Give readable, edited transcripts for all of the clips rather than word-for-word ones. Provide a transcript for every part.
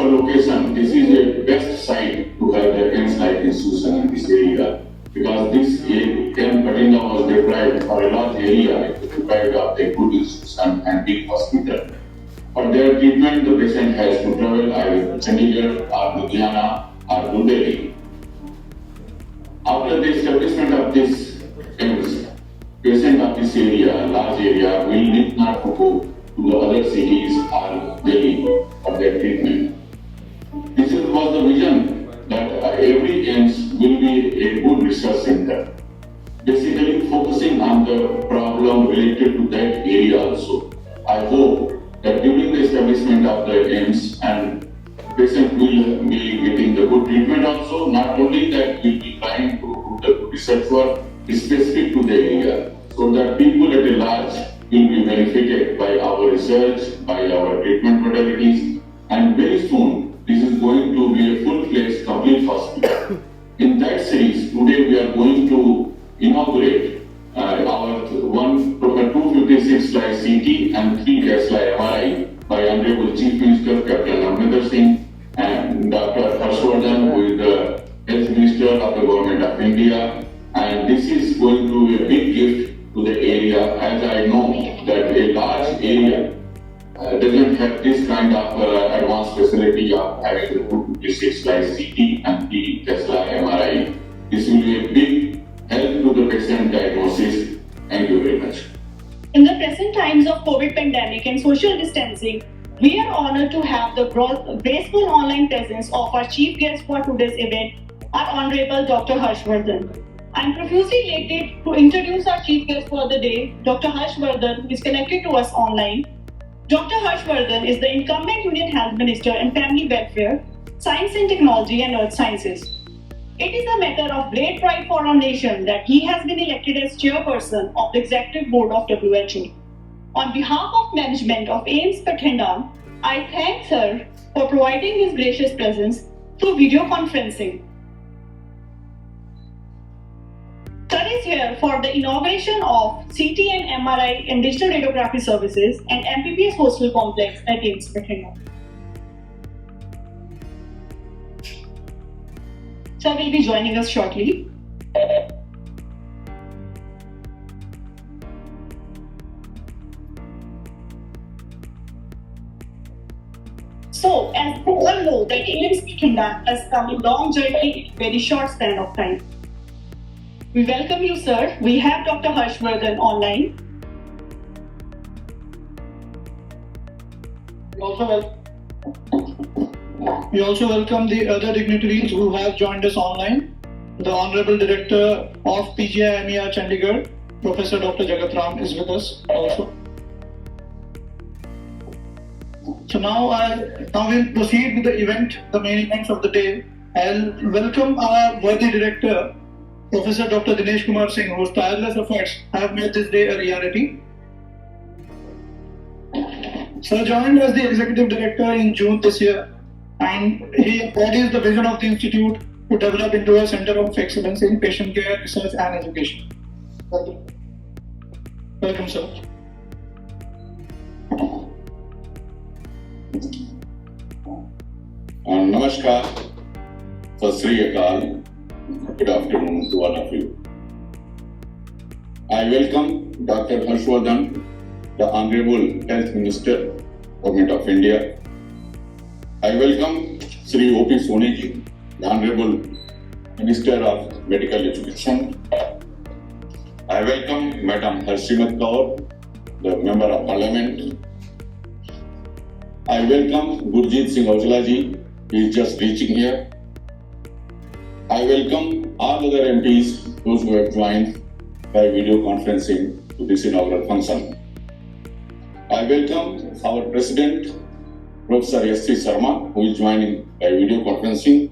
location, this is a best site to have the AIIMS-like institution in this area, because this Patinda was deprived for a large area, deprived of a good institution and big hospital. For their treatment, the patient has to travel either to Chandigarh or Ludhiana or New Delhi. After the establishment of this AIIMS, patient of this area, large area, will need not to go to the other cities or Delhi for their treatment. This was the vision that every AIIMS will be a good research center, basically focusing on the problem related to that area also. I hope that during the establishment of the AIIMS and patient will be getting the good treatment also, not only that we will be trying to do the research work specific to the area, so that people at a large will be benefited by our research, by our treatment modalities, and very soon this is going to be a full-fledged complete hospital. In that series, today we are going to inaugurate our 256 slide CT and 3 slide MRI by Honorable Chief Minister Captain Amrinder Singh and Dr. Harshvardhan, who is the Health Minister of the Government of India. And this is going to be a big gift to the area, as I know that a large area doesn't have this kind of advanced facility of having 256 slide CT and 3 MRI. This will be a big help to the patient diagnosis. Thank you very much. In the present times of COVID pandemic and social distancing, we are honored to have the graceful online presence of our chief guest for today's event, our Honorable Dr. Harshvardhan. I am profusely elated to introduce our chief guest for the day, Dr. Harshvardhan, who is connected to us online. Dr. Harshvardhan is the incumbent Union Health Minister and Family Welfare, Science and Technology and Earth Sciences. It is a matter of great pride for our nation that he has been elected as chairperson of the Executive Board of WHO. On behalf of management of AIIMS Patinda, I thank Sir for providing his gracious presence through video conferencing. Sir is here for the inauguration of CT and MRI and digital radiography services and MPBS hostel complex at AIIMS Patinda. Sir will be joining us shortly. So, as we all know that AIIMS Patinda has come a long journey in a very short span of time. We welcome you, sir. We have Dr. Harshvardhan online. We also welcome the other dignitaries who have joined us online. The Honorable Director of PGI-MER Chandigarh, Professor Dr. Jagat Ram is with us also. So now we'll proceed with the event, the main events of the day. I'll welcome our worthy director, Professor Dr. Dinesh Kumar Singh, whose tireless efforts have made this day a reality. Sir joined as the Executive Director in June this year, and he embodies the vision of the Institute to develop into a center of excellence in patient care, research and education. Welcome. Welcome, sir. Namaskar, Sat Sri Akal, good afternoon to all of you. I welcome Dr. Harshvardhan, the Honorable Health Minister, Government of India. I welcome Sri O.P. Soni ji, the Honorable Minister of Medical Education. I welcome Madam Harshimrat Kaur, the Member of Parliament. I welcome Gurjeet Singh Aujla ji, who is just reaching here. I welcome all other MPs, those who have joined by video conferencing to this inaugural function. I welcome our President, Professor S.C. Sharma, who is joining by video conferencing.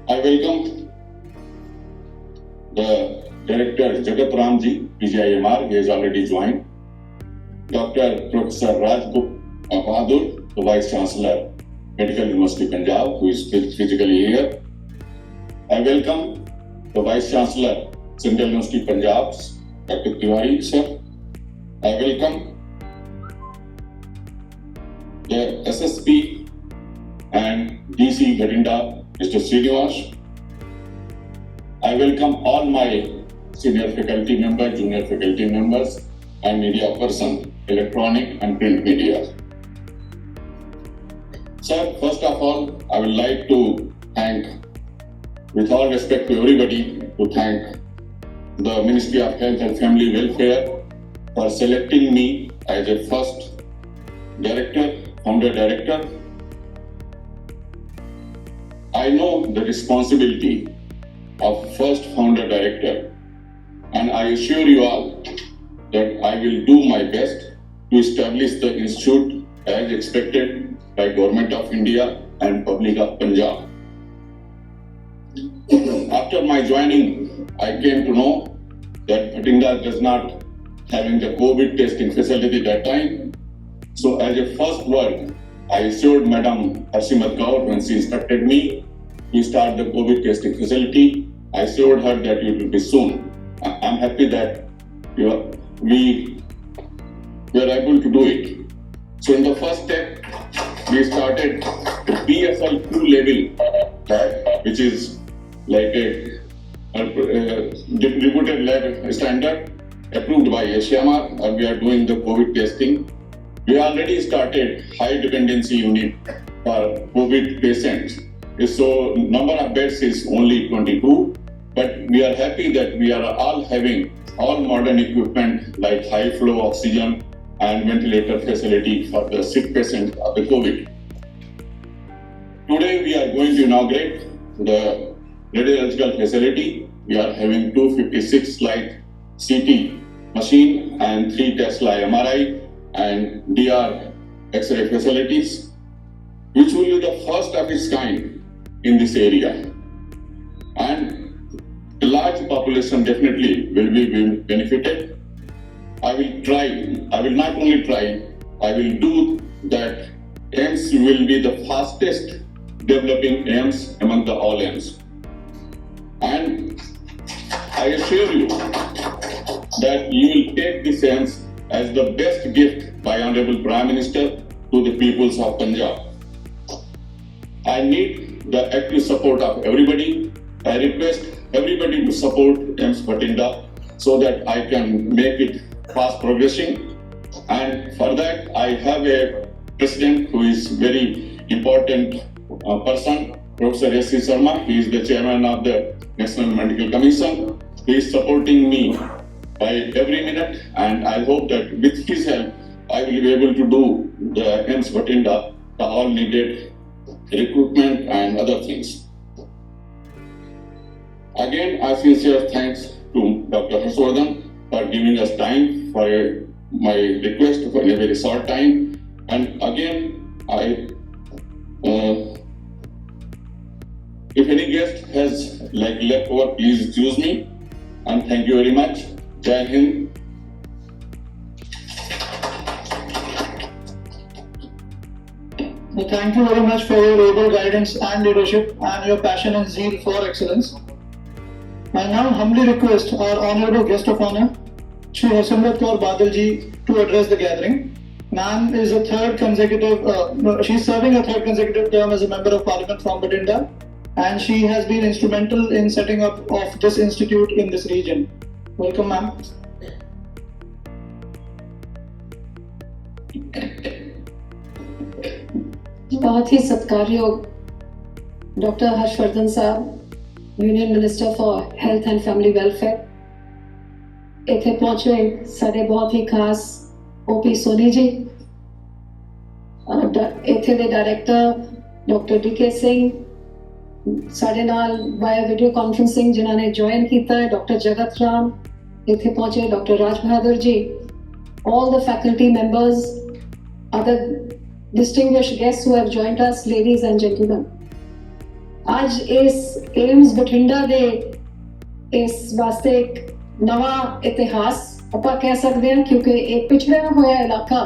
I welcome the Director Jagat Ram ji, PGI-MER, he has already joined. Dr. Professor Raj Bahadur, the Vice Chancellor, Medical University Punjab, who is physically here. I welcome the Vice Chancellor, Central University Punjab, Dr. Tiwari sir. I welcome the SSP and DC Bhatinda, Mr. Srinivas. I welcome all my senior faculty members, junior faculty members, and media person, electronic and print media. Sir, first of all, I would like to thank, with all respect to everybody, to thank the Ministry of Health and Family Welfare for selecting me as a first director, founder director. I know the responsibility of first founder director, and I assure you all that I will do my best to establish the institute as expected by Government of India and Public of Punjab. After my joining, I came to know that Bhatinda does not having the COVID testing facility that time. So as a first word, I assured Madam Harsimat Kaur when she instructed me to start the COVID testing facility. I assured her that it will be soon. I'm happy that we were able to do it. So in the first step, we started the BSL 2 level lab, which is like a reputed lab standard approved by ASIAMAR, and we are doing the COVID testing. We already started high dependency unit for COVID patients. So number of beds is only 22, but we are happy that we are all having all modern equipment like high flow oxygen and ventilator facility for the sick patient of the COVID. Today we are going to inaugurate the radiological facility. We are having 256 slide CT machine and 3 Tesla MRI and DR X-ray facilities, which will be the first of its kind in this area. And a large population definitely will be benefited. I will not only try, I will do that. AIIMS will be the fastest developing AIIMS among the all AIIMS. And I assure you that you will take this AIIMS as the best gift by Honorable Prime Minister to the peoples of Punjab. I need the active support of everybody. I request everybody to support AIIMS Bhatinda so that I can make it fast progressing. And for that, I have a president who is very important person, Professor S.C. Sharma. He is the chairman of the National Medical Commission. He is supporting me by every minute, and I hope that with his help, I will be able to do the AIIMS Bhatinda, the all needed recruitment and other things. Again, I sincere thanks to Dr. Harshvardhan for giving us time for my request for a very short time. And again, if any guest has left over, please excuse me. And thank you very much. Jai Hind. So thank you very much for your able guidance and leadership and your passion and zeal for excellence. I now humbly request our honorable guest of honor, Shri Harsimrat Kaur Badal ji, to address the gathering. Ma'am is she's serving a third consecutive term as a member of Parliament from Bhatinda, and she has been instrumental in setting up of this institute in this region. Welcome, ma'am. बहुत ही सत्कारयोग doctor Harshvardhan साहब, union minister for health and family welfare, इथे पहुंचे सारे बहुत ही खास OP Soni ji, इथे दे director doctor DK. Singh, साढ़े नाल वाया वीडियो कॉन्फ्रेंसिंग जिन्होंने ज्वाइन किया है डॉक्टर जगत राम, इथे पहुंचे doctor Raj Bahadur ji, all the faculty members, other distinguished guests who have joined us, ladies and gentlemen. आज इस AIIMS बठिंडा दे इस वास्ते एक नवा इतिहास ਆਪਾਂ ਕਹਿ ਸਕਦੇ ਹਾਂ, ਕਿਉਂਕਿ ਇਹ ਪਿਛੜਿਆ ਹੋਇਆ ਇਲਾਕਾ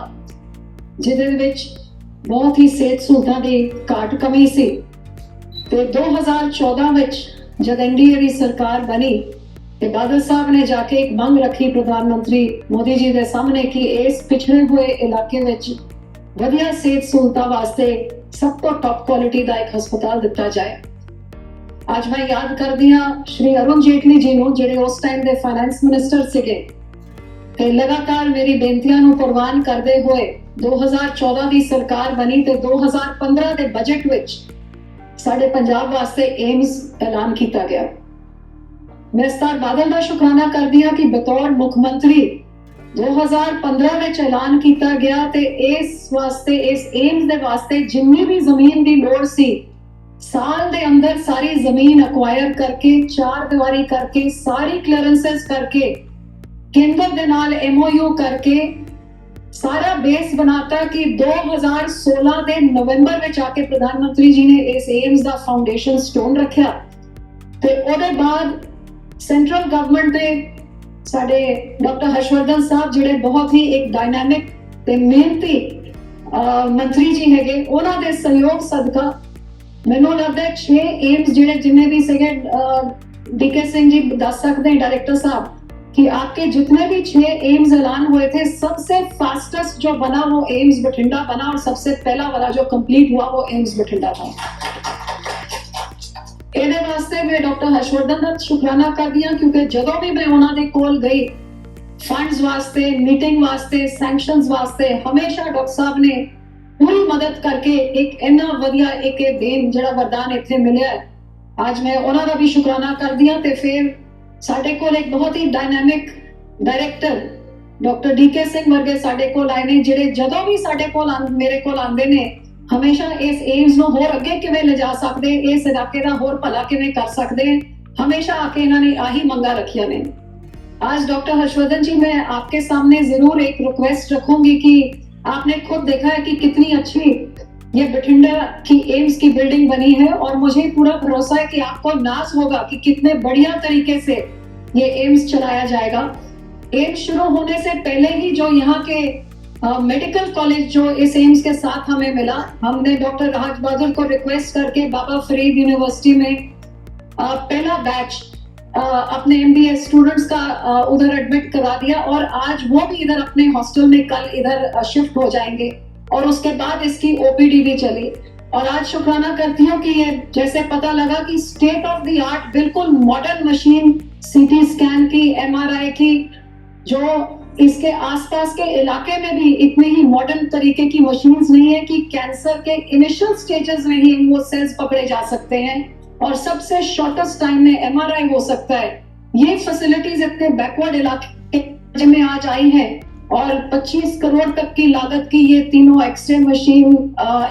ਜਿਹਦੇ ਵਿੱਚ ਬਹੁਤ ਹੀ ਸਿਹਤ ਸਹੂਲਤਾਂ ਦੀ ਘਾਟ ਕਮੀ ਸੀ, ਤੇ 2014 ਵਿੱਚ ਜਦ NDA ਦੀ ਸਰਕਾਰ ਬਣੀ ਤੇ ਬਾਦਲ ਸਾਹਿਬ ਨੇ ਜਾ ਕੇ ਇੱਕ ਮੰਗ ਰੱਖੀ ਪ੍ਰਧਾਨ ਮੰਤਰੀ ਮੋਦੀ ਜੀ ਦੇ ਸਾਹਮਣੇ ਕਿ ਇਸ ਪਿਛੜੇ ਹੋਏ ਇਲਾਕੇ ਵਿੱਚ ਵਧੀਆ ਸਿਹਤ ਸਹੂਲਤਾਂ ਵਾਸਤੇ ਸਭ ਤੋਂ ਟੌਪ ਕੁਆਲਿਟੀ ਦਾ ਇੱਕ ਹਸਪਤਾਲ ਦਿੱਤਾ ਜਾਏ। ਅੱਜ ਮੈਂ ਯਾਦ ਕਰਦੀ ਹਾਂ ਸ਼੍ਰੀ ਅਰੁਣ ਜੇਟਲੀ ਜੀ ਨੂੰ, ਜਿਹੜੇ ਉਸ ਟਾਈਮ ਦੇ ਫਾਈਨੈਂਸ ਮਿਨਿਸਟਰ ਸੀਗੇ, ਤੇ ਲਗਾਤਾਰ ਮੇਰੀ ਬੇਨਤੀਆਂ ਨੂੰ ਪ੍ਰਵਾਨ ਕਰਦੇ ਹੋਏ 2014 ਦੀ ਸਰਕਾਰ ਬਣੀ ਤੇ 2015 ਦੇ ਬਜਟ ਵਿੱਚ ਸਾਡੇ ਪੰਜਾਬ ਵਾਸਤੇ ਏਮਸ ਐਲਾਨ ਕੀਤਾ ਗਿਆ। ਮੈਂ ਸਰਦਾਰ ਬਾਦਲ ਦਾ ਸ਼ੁਕਰਾਨਾ ਕਰਦੀ ਹਾਂ ਕਿ ਬਤੌਰ ਮੁੱਖ ਮੰਤਰੀ 2015 ਵਿੱਚ ਐਲਾਨ ਕੀਤਾ ਗਿਆ ਤੇ ਇਸ ਵਾਸਤੇ, ਇਸ ਏਮਸ ਦੇ ਵਾਸਤੇ ਜਿੰਨੀ ਵੀ ਜ਼ਮੀਨ ਦੀ ਲੋੜ ਸੀ, ਸਾਲ ਦੇ ਅੰਦਰ ਸਾਰੀ ਜ਼ਮੀਨ ਅਕਵਾਇਰ ਕਰਕੇ, ਚਾਰ ਦੀਵਾਰੀ ਕਰਕੇ, ਸਾਰੀ ਕਲੀਅਰੈਂਸਸ ਕਰਕੇ, ਕੇਂਦਰ ਦੇ ਨਾਲ MOU ਕਰਕੇ ਸਾਰਾ ਬੇਸ ਬਣਾਤਾ ਕਿ 2016 ਦੇ ਨਵੰਬਰ ਵਿੱਚ ਆ ਕੇ ਪ੍ਰਧਾਨ ਮੰਤਰੀ ਜੀ ਨੇ ਇਸ ਏਮਸ ਦਾ ਫਾਊਂਡੇਸ਼ਨ ਸਟੋਨ ਰੱਖਿਆ ਤੇ ਉਹਦੇ ਬਾਅਦ ਸੈਂਟਰਲ ਗਵਰਨਮੈਂਟ ਦੇ ਸਾਡੇ ਡਾਕਟਰ ਹਰਸ਼ਵਰਧਨ ਸਾਹਿਬ, ਜਿਹੜੇ ਬਹੁਤ ਹੀ ਇੱਕ ਡਾਇਨਾਮਿਕ ਤੇ ਮਿਹਨਤੀ ਮੰਤਰੀ ਜੀ ਹੈਗੇ, ਉਹਨਾਂ ਦੇ ਸਹਿਯੋਗ ਸਦਕਾ ਮੈਨੂੰ ਲੱਗਦਾ ਹੈ 6 ਏਮਸ ਜਿਹੜੇ ਜਿੰਨੇ ਵੀ ਸੀਗੇ, DK सिंह जी ਦੱਸ सकते हैं डायरेक्टर साहब कि आपके जितने भी 6 एम्स ऐलान हुए थे, सबसे फास्टेस्ट जो बना वो एम्स बठिंडा बना और सबसे पहला वाला जो कंप्लीट हुआ वो एम्स बठिंडा था। ਇਹਦੇ ਵਾਸਤੇ ਮੈਂ ਡਾਕਟਰ ਹਰਸ਼ਵਰਧਨ ਦਾ ਸ਼ੁਕਰਾਨਾ ਕਰਦੀ ਹਾਂ ਕਿਉਂਕਿ ਜਦੋਂ ਵੀ ਮੈਂ ਉਹਨਾਂ ਦੇ ਕੋਲ ਗਈ ਫੰਡਸ ਵਾਸਤੇ, ਮੀਟਿੰਗ ਵਾਸਤੇ, ਸੈਂਕਸ਼ਨਸ ਵਾਸਤੇ, ਹਮੇਸ਼ਾ ਡਾਕਟਰ ਸਾਹਿਬ ਨੇ ਪੂਰੀ ਮਦਦ ਕਰਕੇ ਇੱਕ ਇੰਨਾ ਵਧੀਆ ਇੱਕ ਦੇਣ ਜਿਹੜਾ ਵਰਦਾਨ ਇੱਥੇ ਮਿਲਿਆ ਹੈ, ਅੱਜ ਮੈਂ ਉਹਨਾਂ ਦਾ ਵੀ ਸ਼ੁਕਰਾਨਾ ਕਰਦੀ ਹਾਂ। ਤੇ ਫਿਰ ਸਾਡੇ ਕੋਲ ਇੱਕ ਬਹੁਤ ਹੀ dynamic director doctor DK Singh ਵਰਗੇ ਸਾਡੇ ਕੋਲ ਆਏ ਨੇ, ਜਿਹੜੇ ਜਦੋਂ ਵੀ ਸਾਡੇ ਕੋਲ ਮੇਰੇ ਕੋਲ ਆਉਂਦੇ ਨੇ ਹਮੇਸ਼ਾ ਇਸ ਏਮਸ ਨੂੰ ਹੋਰ ਅੱਗੇ ਕਿਵੇਂ ਲਿਜਾ ਸਕਦੇ, ਇਸ ਇਲਾਕੇ ਦਾ ਹੋਰ ਭਲਾ ਕਿਵੇਂ ਕਰ ਸਕਦੇ, हमेशा आके इन्होंने आही मंगा रखिया ने। आज डॉक्टर हर्षवर्धन जी, मैं आपके सामने जरूर एक रिक्वेस्ट रखूंगी कि आपने खुद देखा है कि कितनी अच्छी ये बठिंडा की एम्स की बिल्डिंग बनी है और मुझे पूरा भरोसा है कि आपको नाज होगा कि कितने बढ़िया तरीके से ये एम्स चलाया जाएगा। एम्स शुरू होने से पहले ही जो यहाँ के मेडिकल कॉलेज जो इस एम्स के साथ हमें मिला, हमने डॉक्टर राज बहादुर को रिक्वेस्ट करके बाबा फरीद यूनिवर्सिटी में पहला बैच अपने MBA स्टूडेंट्स का उधर एडमिट करा दिया और आज वो भी इधर अपने हॉस्टल में कल इधर शिफ्ट हो जाएंगे और उसके बाद इसकी OPD भी चली। और आज शुक्राना करती हूँ कि ये जैसे पता लगा कि स्टेट ऑफ द आर्ट बिल्कुल मॉडर्न मशीन CT स्कैन की, MRI की, जो इसके आसपास के इलाके में भी इतने ही मॉडर्न तरीके की मशीन्स नहीं है कि कैंसर के इनिशियल स्टेजेस में ही वो सेल्स पकड़े जा सकते हैं और सबसे शॉर्टेस्ट टाइम में MRI हो सकता है। ये फैसिलिटीज इतने बैकवर्ड इलाके में आज आई हैं और 25 करोड़ तक की लागत की ये तीनों X-ray machine,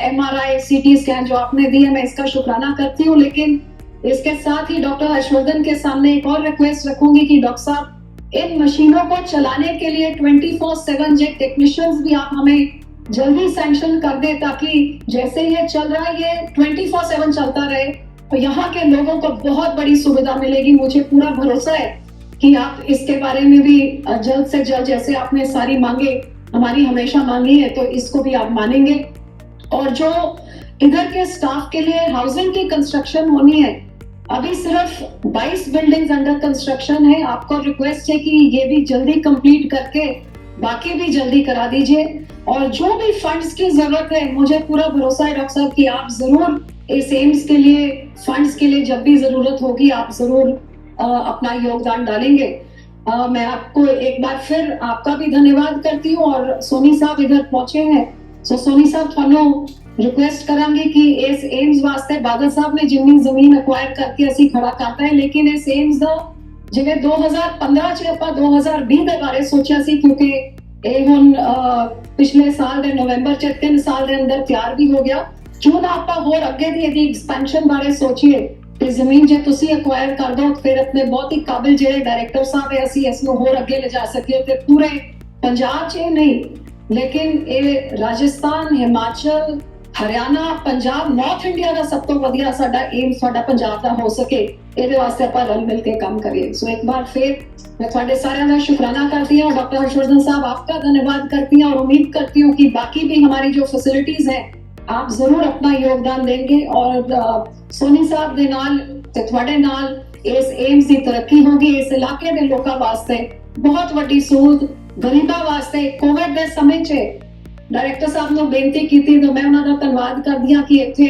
MRI, CT scan जो आपने दी है, मैं इसका शुक्राना करती हूँ। लेकिन इसके साथ ही डॉक्टर हर्षवर्धन के सामने एक और रिक्वेस्ट रखूंगी कि डॉक्टर साहब, इन मशीनों को चलाने के लिए 24/7 जे टेक्नीशियंस भी आप हमें जल्दी सैंक्शन कर दे ताकि जैसे ये चल रहा है ये 24/7 चलता रहे तो यहाँ के लोगों को बहुत बड़ी सुविधा मिलेगी। मुझे पूरा भरोसा है कि आप इसके बारे में भी जल्द से जल्द, जैसे आपने सारी मांगे हमारी हमेशा मांगी है, तो इसको भी आप मानेंगे। और जो इधर के स्टाफ के लिए हाउसिंग की कंस्ट्रक्शन होनी है, अभी सिर्फ 22 बिल्डिंग्स अंडर कंस्ट्रक्शन है। आपको रिक्वेस्ट है कि ये भी जल्दी कंप्लीट करके बाकी भी जल्दी करा दीजिए। और जो भी फंड्स की जरूरत है, मुझे पूरा भरोसा है डॉक्टर साहब कि आप जरूर इस एम्स के लिए, फंड्स के लिए जब भी जरूरत होगी आप जरूर अपना योगदान डालेंगे। मैं आपको एक बार फिर आपका भी धन्यवाद करती हूँ। और सोनी साहब इधर पहुंचे हैं, सो सोनी साहब थानू रिक्वेस्ट करांगी कि इस एम्स वास्ते बादल साहब ने जिन्नी जमीन अक्वायर करके असी खड़ा करता है, लेकिन इस एम्स दा जिवें 2015 च आपां 2020 दे बारे सोचा सी, क्योंकि ਇਹ ਹੁਣ ਪਿਛਲੇ ਸਾਲ ਦੇ ਨਵੰਬਰ ਚ 3 ਸਾਲ ਦੇ ਅੰਦਰ ਤਿਆਰ ਵੀ ਹੋ ਗਿਆ। ਕਿਉਂ ਨਾ ਆਪਾਂ ਹੋਰ ਅੱਗੇ ਦੀ ਇਹਦੀ ਐਕਸਪੈਂਸ਼ਨ ਬਾਰੇ ਸੋਚੀਏ ਤੇ ਜ਼ਮੀਨ ਜੇ ਤੁਸੀਂ ਅਕਵਾਇਰ ਕਰ ਦੋ ਫਿਰ ਆਪਣੇ ਬਹੁਤ ਹੀ ਕਾਬਿਲ ਜਿਹੜੇ ਡਾਇਰੈਕਟਰ ਸਾਹਿਬ ਹੈ ਅਸੀਂ ਇਸ ਨੂੰ ਹੋਰ ਅੱਗੇ ਲਿਜਾ ਸਕੀਏ ਤੇ ਪੂਰੇ ਪੰਜਾਬ 'ਚ ਨਹੀਂ ਲੇਕਿਨ ਇਹ ਰਾਜਸਥਾਨ, ਹਿਮਾਚਲ, ਹਰਿਆਣਾ, ਪੰਜਾਬ, ਨਾਰਥ ਇੰਡੀਆ ਦਾ ਸਭ ਤੋਂ ਵਧੀਆ ਸਾਡਾ ਏਮ ਸਾਡਾ ਪੰਜਾਬ ਦਾ ਹੋ ਸਕੇ, ਇਹਦੇ ਵਾਸਤੇ ਆਪਾਂ ਰਲ ਮਿਲ ਕੇ ਕੰਮ ਕਰੀਏ। ਸੋ ਇੱਕ ਵਾਰ ਫਿਰ मैं थोड़े सारे का शुक्राना करती हूँ। डॉक्टर हर्षवर्धन साहब आपका धन्यवाद करती हूँ और उम्मीद करती हूँ कि बाकी भी हमारी जो फैसिलिटीज हैं आप जरूर अपना योगदान देंगे और सोनी साहब दे नाल ते थोड़े नाल इस एम्स की तरक्की होगी। इस इलाके के लोगों वास्ते बहुत वड्डी सहूलत, गरीबा वास्ते कोविड के समय च ਡਾਇਰੈਕਟਰ ਸਾਹਿਬ ਨੂੰ ਬੇਨਤੀ ਕੀਤੀ ਤਾਂ ਮੈਂ ਉਹਨਾਂ ਦਾ ਧੰਨਵਾਦ ਕਰਦੀ ਹਾਂ ਕਿ ਇੱਥੇ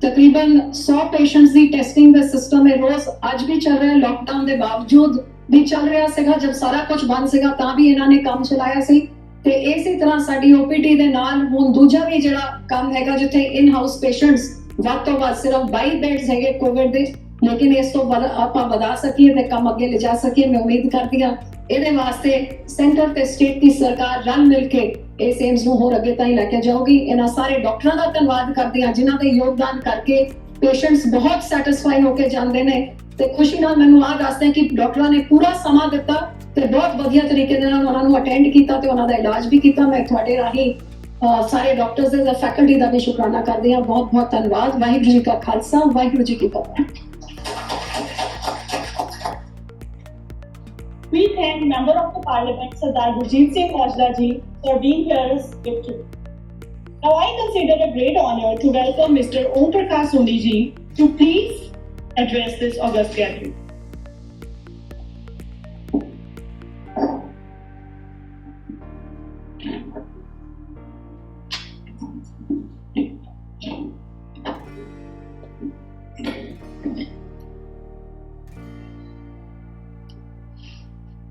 ਤਕਰੀਬਨ 100 ਪੇਸ਼ੈਂਟਸ ਦੀ ਟੈਸਟਿੰਗ ਦਾ ਸਿਸਟਮ ਹੈ ਰੋਜ਼ ਅੱਜ ਵੀ ਚੱਲ ਰਿਹਾ ਲੋਕਡਾਊਨ ਦੇ ਬਾਵਜੂਦ ਵੀ ਚੱਲ ਰਿਹਾ ਸੀਗਾ ਜਦ ਸਾਰਾ ਕੁਝ ਬੰਦ ਸੀਗਾ ਤਾਂ ਵੀ ਇਹਨਾਂ ਨੇ ਕੰਮ ਚਲਾਇਆ ਸੀ ਤੇ ਇਸੇ ਤਰ੍ਹਾਂ ਸਾਡੀ ਓਪੀਡੀ ਦੇ ਨਾਲ ਹੁਣ ਦੂਜਾ ਵੀ ਜਿਹੜਾ ਕੰਮ ਹੈਗਾ ਜਿੱਥੇ ਇਨ ਹਾਊਸ ਪੇਸ਼ੈਂਟਸ ਵੱਧ ਤੋਂ ਵੱਧ ਸਿਰਫ 22 ਬੈਡਸ ਹੈਗੇ ਕੋਵਿਡ ਦੇ ਲੇਕਿਨ ਇਸ ਤੋਂ ਵੱਧ ਆਪਾਂ ਵਧਾ ਸਕੀਏ ਤੇ ਕੰਮ ਅੱਗੇ ਲਿਜਾ ਸਕੀਏ ਮੈਂ ਉਮੀਦ ਕਰਦੀ ਹਾਂ ਇਹਦੇ ਵਾਸਤੇ ਸੈਂਟਰ ਤੇ ਸਟੇਟ ਦੀ ਸਰਕਾਰ ਰਲ ਮਿਲ ਕੇ ਇਸ ਏਮਸ ਨੂੰ ਹੋਰ ਅੱਗੇ ਤਾਈਂ ਲੈ ਕੇ ਜਾਊਗੀ ਇਹਨਾਂ ਸਾਰੇ ਡਾਕਟਰਾਂ ਦਾ ਧੰਨਵਾਦ ਕਰਦੀ ਹਾਂ ਜਿਨ੍ਹਾਂ ਦੇ ਯੋਗਦਾਨ ਕਰਕੇ ਪੇਸ਼ੈਂਟਸ ਬਹੁਤ ਸੈਟੀਸਫਾਈ ਹੋ ਕੇ ਜਾਂਦੇ ਨੇ ਤੇ ਖੁਸ਼ੀ ਨਾਲ ਮੈਨੂੰ ਆਹ ਦੱਸਦੇ ਕਿ ਡਾਕਟਰਾਂ ਨੇ ਪੂਰਾ ਸਮਾਂ ਦਿੱਤਾ ਤੇ ਬਹੁਤ ਵਧੀਆ ਤਰੀਕੇ ਦੇ ਨਾਲ ਉਹਨਾਂ ਨੂੰ ਅਟੈਂਡ ਕੀਤਾ ਤੇ ਉਹਨਾਂ ਦਾ ਇਲਾਜ ਵੀ ਕੀਤਾ ਮੈਂ ਤੁਹਾਡੇ ਰਾਹੀਂ ਸਾਰੇ ਡਾਕਟਰਸ ਦੇ ਫੈਕਲਟੀ ਦਾ ਵੀ ਸ਼ੁਕਰਾਨਾ ਕਰਦੀ ਹਾਂ ਬਹੁਤ ਬਹੁਤ ਧੰਨਵਾਦ ਵਾਹਿਗੁਰੂ ਜੀ ਕਾ ਖਾਲਸਾ ਵਾਹਿਗੁਰੂ ਜੀ ਕੀ ਫਤਿਹ We thank Member of the Parliament Sardar Gurjeet Singh Aujla ji for being here as gift. Now I consider a great honor to welcome Mr. Om Prakash Soni ji to please address this august gathering.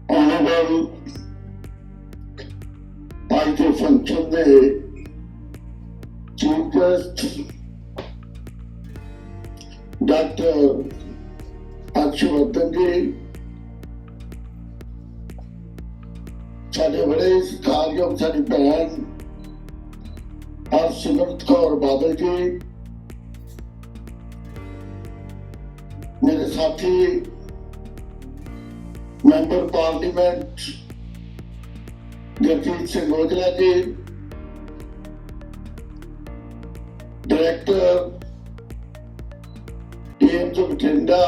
Honorable ਅੱਜ ਦੇ function ਦੇ chief guest doctor Harshvardhan ਜੀ ਸਾਡੇ ਬੜੇ ਸਤਿਕਾਰਯੋਗ ਸਾਡੀ ਭੈਣ ਹਰਸਿਮਰਤ ਕੌਰ ਬਾਦਲ ਜੀ ਮੇਰੇ ਸਾਥੀ ਮੈਂਬਰ ਪਾਰਲੀਮੈਂਟ ਗੁਰਜੀਤ ਸਿੰਘ ਔਜਲਾ ਜੀ director AIIMS Bathinda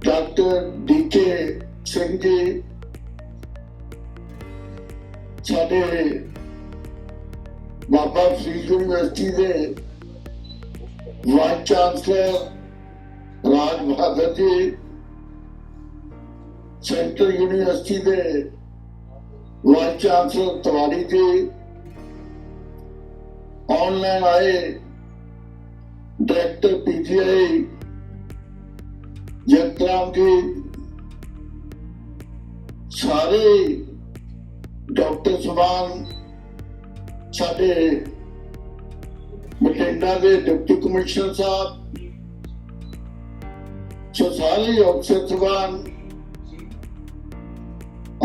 doctor DK Singh ji ਸਾਡੇ ਬਾਬਾ ਫਰੀਦ ਯੂਨੀਵਰਸਿਟੀ ਦੇ ਵਾਈਸ ਚਾਂਸਲਰ ਰਾਜ ਬਹਾਦਰ ਜੀ सेंट्रल यूनिवर्सिटी ਦੇ ਵਾਈਸ ਚਾਂਸਲਰ ਤਿਵਾੜੀ ਜੀ ਆਨਲਾਈਨ ਆਏ ਡਾਇਰੈਕਟਰ ਪੀਜੀਆਈ ਜਗਰਾਮ ਜੀ ਸਾਰੇ ਡਾਕਟਰ ਸੁਭਾਨ ਸਾਡੇ ਬਠਿੰਡਾ ਦੇ ਡਿਪਟੀ ਕਮਿਸ਼ਨਰ ਸਾਹਿਬ ਸਾਰੇ ਅਫਸਰ ਸੁਭਾਨ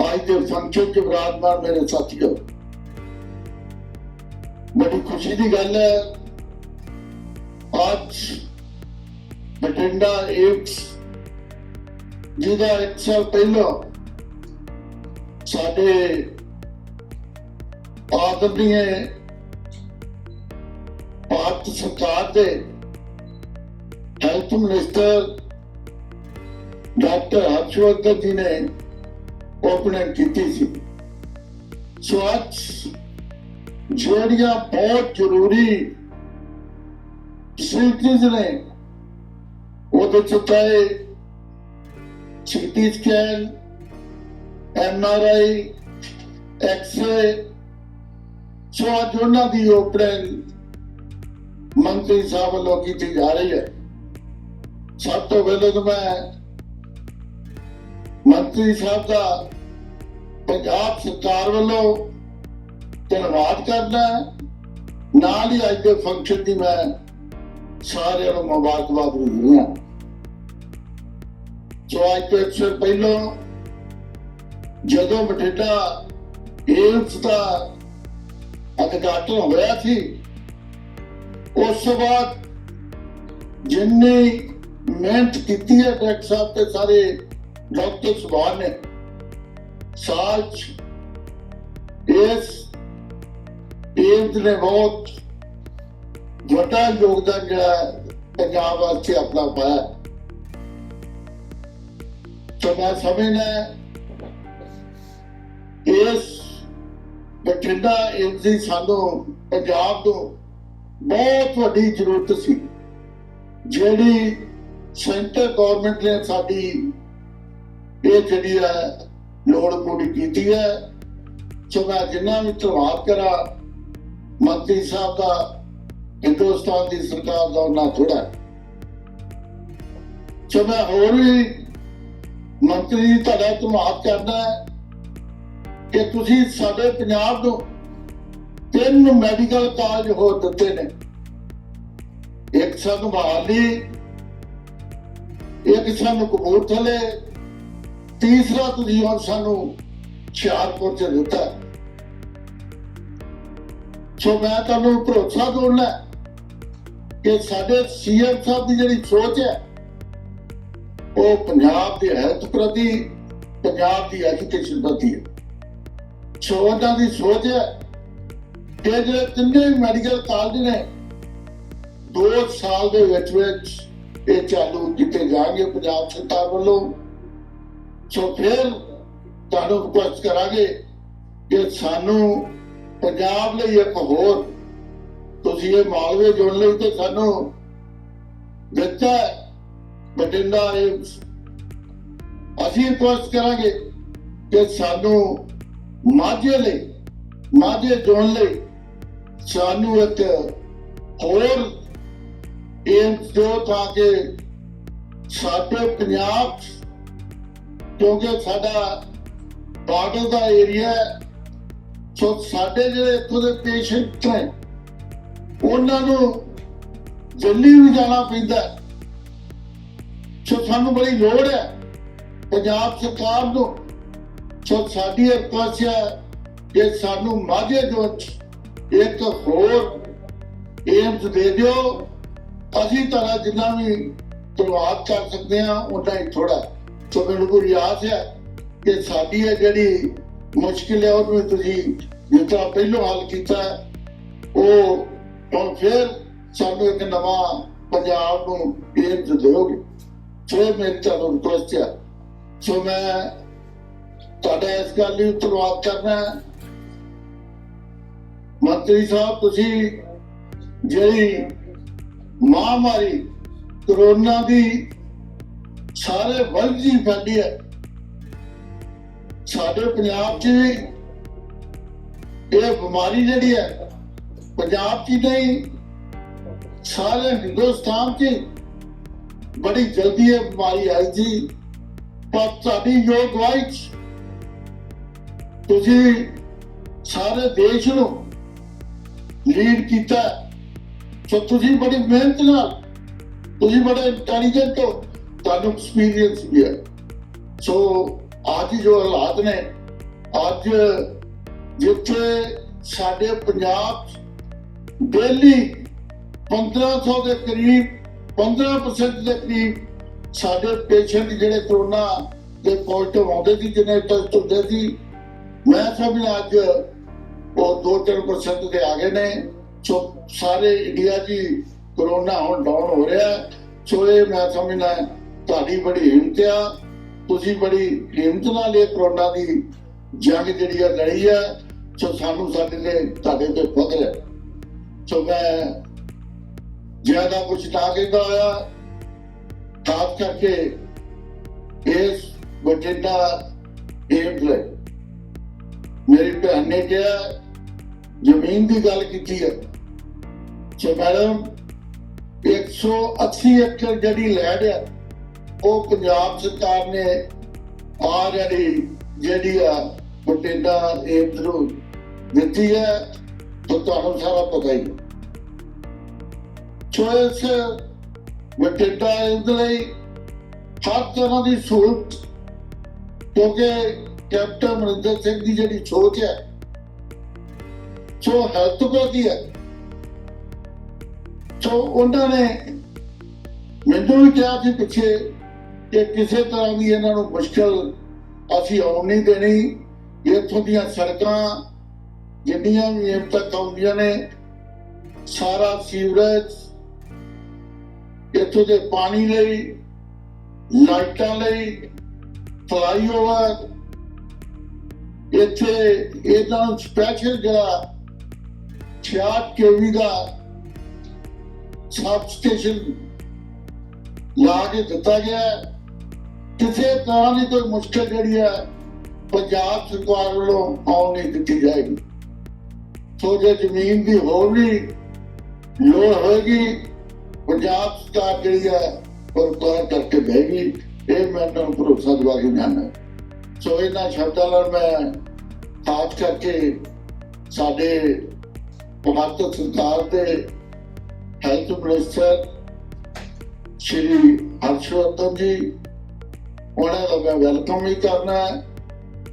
आज के फंक्शन के विराजमान मेरे साथियों बड़ी खुशी की गल है आज बठिंडा एम्स जिहदा 1 साल पहला साडे आदरणीय भारत सरकार दे हेल्थ मिनिस्टर डॉक्टर हर्षवर्धन जी ने ओपनिंग की सी सो आज ਜਿਹੜੀਆਂ ਬਹੁਤ ਜ਼ਰੂਰੀ ਫੈਸਿਲਿਟੀਜ਼ ਨੇ ਉਹਦੇ ਚ ਚਾਹੇ ਸੀਟੀ ਸਕੈਨ MRI ਐਕਸਰੇ ਸੋ ਅੱਜ ਉਹਨਾਂ ਦੀ ਓਪਨਿੰਗ ਮੰਤਰੀ ਸਾਹਿਬ ਵੱਲੋਂ ਕੀਤੀ ਜਾ ਰਹੀ ਹੈ ਸਭ ਤੋਂ ਪਹਿਲਾਂ ਤਾਂ ਮੈਂ ਮੰਤਰੀ ਸਾਹਿਬ ਦਾ ਪੰਜਾਬ ਸਰਕਾਰ ਵੱਲੋਂ ਧੰਨਵਾਦ ਕਰਦਾ ਨਾਲ ਹੀ ਅੱਜ ਦੇ ਫੰਕਸ਼ਨ ਦੀ ਮੈਂ ਸਾਰਿਆਂ ਨੂੰ ਮੁਬਾਰਕਬਾਦ ਦਿੰਦਾ ਹਾਂ ਸੋ ਅੱਜ ਤੋਂ 1 ਸਾਲ ਪਹਿਲਾਂ ਜਦੋਂ ਬਠਿੰਡਾ ਏਮਸ ਦਾ ਉਦਘਾਟਨ ਹੋਇਆ ਸੀ ਉਸ ਤੋਂ ਬਾਅਦ ਜਿੰਨੀ ਮਿਹਨਤ ਕੀਤੀ ਹੈ ਡਾਕਟਰ ਸਾਹਿਬ ਤੇ ਸਾਰੇ डॉक्टर सुभान ने साज इस एम्स ने बहुत बड़ा योगदान जो पंजाब वास्ते अपना पाया तो मैं समझना इस बठिंडा एम्स की सानू पंजाब को बहुत बड़ी जरूरत सी जिहड़ी सेंटर गवर्नमेंट ने साडी ਇਹ ਜਿਹੜੀ ਹੈ ਲੋੜ ਪੂਰੀ ਕੀਤੀ ਹੈ ਸੋ ਮੈਂ ਜਿੰਨਾ ਵੀ ਧੰਨਵਾਦ ਕਰਾਂ ਮੰਤਰੀ ਸਾਹਿਬ ਦਾ, ਹਿੰਦੁਸਤਾਨ ਦੀ ਸਰਕਾਰ ਦਾ, ਉਹਨਾਂ ਥੋੜਾ। ਸੋ ਮੈਂ ਹੋਰ ਵੀ ਮੰਤਰੀ ਜੀ ਤੁਹਾਡਾ ਧੰਨਵਾਦ ਕਰਦਾ ਹੈ ਕਿ ਤੁਸੀਂ ਸਾਡੇ ਪੰਜਾਬ ਨੂੰ 3 ਮੈਡੀਕਲ ਕਾਲਜ ਹੋਰ ਦਿੱਤੇ ਨੇ। ਇੱਕ ਸਾਨੂੰ ਮੋਹਾਲੀ, ਇੱਕ ਸਾਨੂੰ ਕਪੂਰਥਲੇ, ਤੀਸਰਾ ਤੁਸੀਂ ਹੁਣ ਸਾਨੂੰ ਹੁਸ਼ਿਆਰਪੁਰ ਚ ਦਿੱਤਾ। ਸੋ ਮੈਂ ਤੁਹਾਨੂੰ ਭਰੋਸਾ ਦਿਵਾਉਣਾ ਕਿ ਸਾਡੇ ਸੀਐਮ ਸਾਹਿਬ ਦੀ ਜਿਹੜੀ ਸੋਚ ਹੈ ਉਹ ਪੰਜਾਬ ਦੇ ਹੈਲਥ ਪ੍ਰਤੀ, ਪੰਜਾਬ ਦੀ ਐਜੂਕੇਸ਼ਨ ਪ੍ਰਤੀ ਹੈ। ਸੋ ਉਹਨਾਂ ਦੀ ਸੋਚ ਹੈ ਕਿ ਜਿਹੜੇ 3 ਮੈਡੀਕਲ ਕਾਲਜ ਨੇ 2 ਸਾਲ ਦੇ ਵਿੱਚ ਇਹ ਚਾਲੂ ਕੀਤੇ ਜਾਣਗੇ ਪੰਜਾਬ ਸਰਕਾਰ ਵੱਲੋਂ। ਸੋ ਫਿਰ ਤੁਹਾਨੂੰ ਰਿਕੁਐਸਟ ਕਰਾਂਗੇ ਕਿ ਸਾਨੂੰ ਪੰਜਾਬ ਲਈ ਇੱਕ ਹੋਰ, ਤੁਸੀਂ ਇਹ ਮਾਲਵੇ ਜੋੜਨ ਲਈ ਤੇ ਸਾਨੂੰ ਦਿੱਤਾ ਬਠਿੰਡਾ ਏਮਸ, ਅਸੀਂ ਰਿਕੁਐਸਟ ਕਰਾਂਗੇ ਕਿ ਸਾਨੂੰ ਮਾਝੇ ਲਈ, ਮਾਝੇ ਜੋੜਨ ਲਈ ਸਾਨੂੰ ਇੱਕ ਹੋਰ ਏਮਸ ਦਿਓ ਤਾਂ ਕਿ ਸਾਡੇ ਪੰਜਾਬ, ਕਿਉਂਕਿ ਸਾਡਾ ਬਾਰਡਰ ਦਾ ਏਰੀਆ ਹੈ, ਸੋ ਸਾਡੇ ਜਿਹੜੇ ਇੱਥੋਂ ਦੇ ਪੇਸ਼ੈਂਟ ਨੇ ਉਹਨਾਂ ਨੂੰ ਦਿੱਲੀ ਵੀ ਜਾਣਾ ਪੈਂਦਾ। ਸੋ ਸਾਨੂੰ ਬੜੀ ਲੋੜ ਹੈ ਪੰਜਾਬ ਸਰਕਾਰ ਨੂੰ। ਸੋ ਸਾਡੀ ਰਿਕੁਐਸਟ ਹੈ ਕਿ ਸਾਨੂੰ ਮਾਝੇ ਵਿੱਚ ਇੱਕ ਹੋਰ ਏਮਸ ਦੇ ਦਿਓ। ਅਸੀਂ ਤੁਹਾਡਾ ਜਿੰਨਾ ਵੀ ਧੰਨਵਾਦ ਕਰ ਸਕਦੇ ਹਾਂ ਉਨਾ ਹੀ ਥੋੜਾ। ਸੋ ਮੈਨੂੰ ਪੂਰੀ ਆਸ ਹੈ ਕਿ ਸਾਡੀ ਇਹ ਜਿਹੜੀ ਮੁਸ਼ਕਿਲ ਹੈ ਉਹਨੂੰ ਤੁਸੀਂ ਜਿਸ ਤਰ੍ਹਾਂ ਪਹਿਲੋਂ ਹੱਲ ਕੀਤਾ, ਉਹ ਹੁਣ ਫਿਰ ਸਾਨੂੰ ਇੱਕ ਨਵਾਂ ਪੰਜਾਬ ਨੂੰ ਏਮਸ ਦਿਓਗੇ। ਸੋ ਮੇਰੀ ਤੁਹਾਨੂੰ ਰਿਕੁਐਸਟ ਹੈ। ਸੋ ਮੈਂ ਤੁਹਾਡਾ ਇਸ ਗੱਲ ਲਈ ਧੰਨਵਾਦ ਕਰਨਾ। ਮੰਤਰੀ ਸਾਹਿਬ, ਤੁਸੀਂ ਜਿਹੜੀ ਮਹਾਮਾਰੀ ਕਰੋਨਾ ਦੀ ਸਾਰੇ ਵਰਲਡ ਦੀ ਫੈਲੀ ਹੈ, ਸਾਡੇ ਪੰਜਾਬ 'ਚ ਵੀ ਇਹ ਬਿਮਾਰੀ ਜਿਹੜੀ ਹੈ ਪੰਜਾਬ 'ਚ ਹੀ ਨਹੀਂ ਸਾਰੇ ਹਿੰਦੁਸਤਾਨ 'ਚ ਬੜੀ ਜਲਦੀ ਇਹ ਬਿਮਾਰੀ ਆਈ ਸੀ। ਪਰ ਤੁਹਾਡੀ ਜੋ ਅਗਵਾਈ 'ਚ ਤੁਸੀਂ ਸਾਰੇ ਦੇਸ਼ ਨੂੰ ਲੀਡ ਕੀਤਾ। ਸੋ ਤੁਸੀਂ ਬੜੀ ਮਿਹਨਤ ਨਾਲ, ਤੁਸੀਂ ਬੜੇ ਇੰਟੈਲੀਜੈਂਟ ਹੋ, ਤੁਹਾਨੂੰ ਐਕਸਪੀਰੀਅੰਸ ਵੀ ਹੈ। ਸੋ ਅੱਜ ਜੋ ਹਾਲਾਤ ਨੇ, ਅੱਜ ਜਿੱਥੇ ਸਾਡੇ ਪੰਜਾਬ ਡੇਲੀ 1500 ਦੇ ਕਰੀਬ, 15% ਦੇ ਕਰੀਬ ਸਾਡੇ ਪੇਸ਼ੈਂਟ ਜਿਹੜੇ ਕਰੋਨਾ ਦੇ ਪੋਜ਼ਿਟਿਵ ਆਉਂਦੇ ਸੀ, ਜਿਹਨੇ ਟੈਸਟ ਹੁੰਦੇ ਸੀ, ਮੈਂ ਸਮਝਦਾ ਅੱਜ ਉਹ 2-3% ਦੇ ਆ ਗਏ ਨੇ। ਸੋ ਸਾਰੇ ਇੰਡੀਆ 'ਚ ਕਰੋਨਾ ਹੁਣ ਡਾਊਨ ਹੋ ਰਿਹਾ। ਸੋ ਇਹ ਮੈਂ ਸਮਝਦਾ ਤੁਹਾਡੀ ਬੜੀ ਹਿੰਮਤ ਆ, ਤੁਸੀਂ ਬੜੀ ਹਿੰਮਤ ਨਾਲ ਇਹ ਕਰੋਨਾ ਦੀ ਜੰਗ ਜਿਹੜੀ ਆ ਲੜੀ ਆ। ਸੋ ਸਾਨੂੰ ਸਾਡੇ ਤੇ ਤੁਹਾਡੇ ਤੇ ਫਖਰ ਹੈ। ਸੋ ਮੈਂ ਜ਼ਿਆਦਾ ਕੁਝ ਨਾ ਕਹਿੰਦਾ ਹੋਇਆ, ਖਾਸ ਕਰਕੇ ਇਸ ਬਠਿੰਡਾ ਏਮਸ ਲਈ ਮੇਰੀ ਭੈਣ ਨੇ ਕਿਹਾ ਜ਼ਮੀਨ ਦੀ ਗੱਲ ਕੀਤੀ ਹੈ। ਸੋ ਮੈਡਮ 180 ਏਕੜ ਜਿਹੜੀ ਲੈਂਡ ਹੈ ਉਹ ਪੰਜਾਬ ਸਰਕਾਰ ਨੇ ਆਲਰੇਡੀ ਜਿਹੜੀ ਆ ਬਠਿੰਡਾ ਏਮਸ ਨੂੰ ਦਿੱਤੀ ਹੈ। ਤਾਂ ਤੁਹਾਨੂੰ ਸਾਰਾ ਪਤਾ ਹੀ। ਸੋ ਇਸ ਬਠਿੰਡਾ ਏਮਸ ਲਈ ਹਰ ਤਰ੍ਹਾਂ ਦੀ ਸਹੂਲਤ, ਕਿਉਂਕਿ ਕੈਪਟਨ ਅਮਰਿੰਦਰ ਸਿੰਘ ਦੀ ਜਿਹੜੀ ਸੋਚ ਹੈ ਸੋ ਹੈਲਥ ਪ੍ਰਤੀ ਹੈ। ਸੋ ਉਹਨਾਂ ਨੇ ਮੈਨੂੰ ਵੀ ਕਿਹਾ ਸੀ ਪਿੱਛੇ ਕਿ ਕਿਸੇ ਤਰ੍ਹਾਂ ਦੀ ਇਹਨਾਂ ਨੂੰ ਮੁਸ਼ਕਲ ਅਸੀਂ ਆਉਣ ਨਹੀਂ ਦੇਣੀ। ਇੱਥੋਂ ਦੀਆਂ ਸੜਕਾਂ ਜਿੰਨੀਆਂ ਵੀ ਏਮ ਤੱਕ ਆਉਂਦੀਆਂ ਨੇ, ਸਾਰਾ ਸੀਵਰੇਜ, ਇੱਥੋਂ ਦੇ ਪਾਣੀ ਲਈ, ਲਾਈਟਾਂ ਲਈ, ਫਲਾਈਓਵਰ, ਇੱਥੇ ਇਹਨਾਂ ਨੂੰ ਸਪੈਸ਼ਲ ਜਿਹੜਾ 66 kV ਦਾ ਸਬ ਸਟੇਸ਼ਨ ਲਾ ਕੇ ਦਿੱਤਾ ਗਿਆ। ਕਿਸੇ ਤਰ੍ਹਾਂ ਦੀ ਕੋਈ ਮੁਸ਼ਕਲ ਜਿਹੜੀ ਹੈ ਪੰਜਾਬ ਸਰਕਾਰ ਵੱਲੋਂ ਆਉਣ ਨਹੀਂ ਦਿੱਤੀ ਜਾਏਗੀ। ਸੋ ਜੇ ਜ਼ਮੀਨ ਦੀ ਹੋਰ ਵੀ ਲੋੜ ਹੋਏਗੀ, ਪੰਜਾਬ ਸਰਕਾਰ ਜਿਹੜੀ ਹੈ ਉਹ ਰਿਕੁਆਇਰ ਕਰਕੇ ਦੇਗੀ। ਇਹ ਮੈਂ ਤੁਹਾਨੂੰ ਭਰੋਸਾ ਦਿਵਾ ਕੇ ਜਾਣਾ। ਸੋ ਇਹਨਾਂ ਸ਼ਬਦਾਂ ਨਾਲ ਮੈਂ ਖਾਸ ਕਰਕੇ ਸਾਡੇ ਭਾਰਤ ਸਰਕਾਰ ਦੇ ਹੈਲਥ ਮਿਨਿਸਟਰ ਸ਼੍ਰੀ ਹਰਸ਼ਵਰਧਨ ਜੀ, ਉਹਨਾਂ ਦਾ ਮੈਂ ਵੈਲਕਮ ਵੀ ਕਰਨਾ ਹੈ,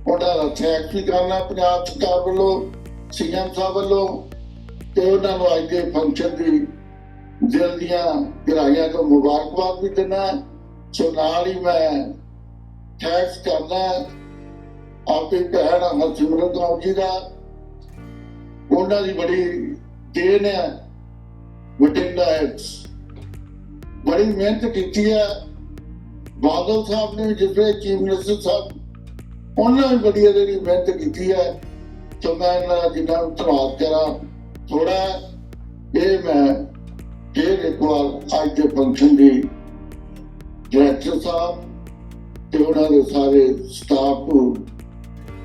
ਉਹਨਾਂ ਦਾ ਥੈਂਕਸ ਵੀ ਕਰਨਾ ਪੰਜਾਬ ਸਰਕਾਰ ਵੱਲੋਂ, ਸੀਐਮ ਸਾਹਿਬ ਵੱਲੋਂ, ਤੇ ਉਹਨਾਂ ਨੂੰ ਅੱਜ ਦੇ ਫੰਕਸ਼ਨ ਦੀ ਦਿਲ ਦੀਆਂ ਗਹਿਰਾਈਆਂ ਤੋਂ ਮੁਬਾਰਕਬਾਦ ਵੀ ਦਿੰਦਾ। ਸੋ ਨਾਲ ਹੀ ਮੈਂ ਥੈਂਕਸ ਕਰਨਾ ਆਪਣੀ ਭੈਣ ਹਰਸਿਮਰਤ ਕੌਰ ਜੀ ਦਾ। ਉਹਨਾਂ ਦੀ ਬੜੀ ਦੇਣ ਹੈ, ਬਠਿੰਡਾ ਬੜੀ ਮਿਹਨਤ ਕੀਤੀ ਹੈ। ਬਾਦਲ ਸਾਹਿਬ ਨੇ ਜਿਸ ਵੇਲੇ ਚੀਫ ਮਿਨਿਸਟਰ ਸਾਹਿਬ, ਉਹਨਾਂ ਨੇ ਬੜੀ ਜਿਹੜੀ ਮਿਹਨਤ ਕੀਤੀ ਹੈ। ਸੋ ਮੈਂ ਇਹਨਾਂ ਦਾ ਜਿੰਨਾ ਧੰਨਵਾਦ ਕਰਾਂ ਥੋੜਾ, ਇਹ ਮੈਂ ਫਿਰ ਇੱਕ ਵਾਰ ਅੱਜ ਦੇ ਫੰਕਸ਼ਨ ਦੀ ਡਾਇਰੈਕਟਰ ਸਾਹਿਬ ਤੇ ਉਹਨਾਂ ਦੇ ਸਾਰੇ ਸਟਾਫ ਨੂੰ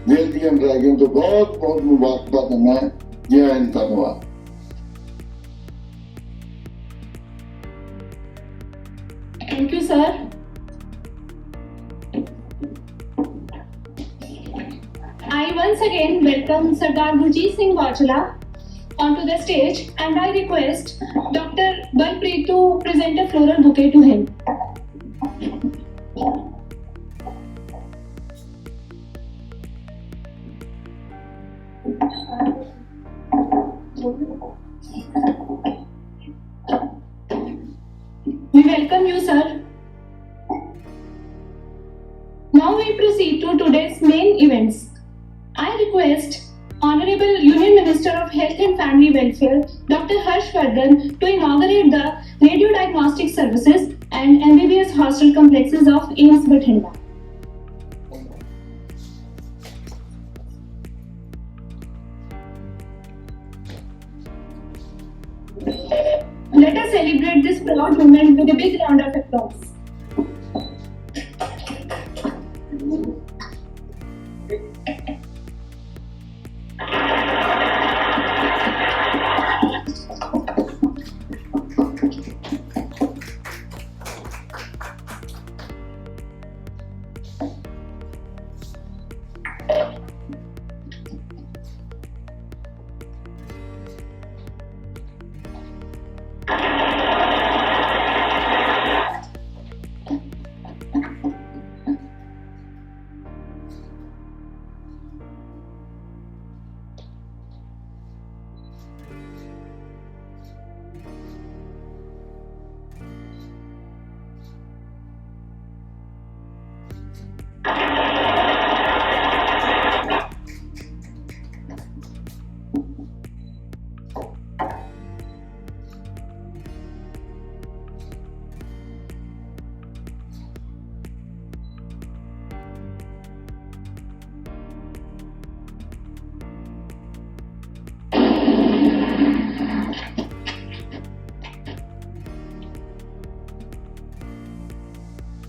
ਦਿਲ ਦੀਆਂ ਗਹਿਰਾਈਆਂ ਤੋਂ ਬਹੁਤ ਬਹੁਤ ਮੁਬਾਰਕਬਾਦ ਦਿੰਦਾ। ਜੈ ਹਿੰਦ, ਧੰਨਵਾਦ। Thank you, sir. I once again welcome Sardar Gurjeet Singh Aujla onto the stage, and I request Dr. Balpreet to present a floral bouquet to him. We welcome you, sir. Now we proceed to today's main events. I request Honorable Union Minister of Health and Family Welfare, Dr. Harshvardhan, to inaugurate the radio diagnostic services and MBBS hostel complexes of AIIMS Bathinda. Let us celebrate this proud moment with a big round of applause.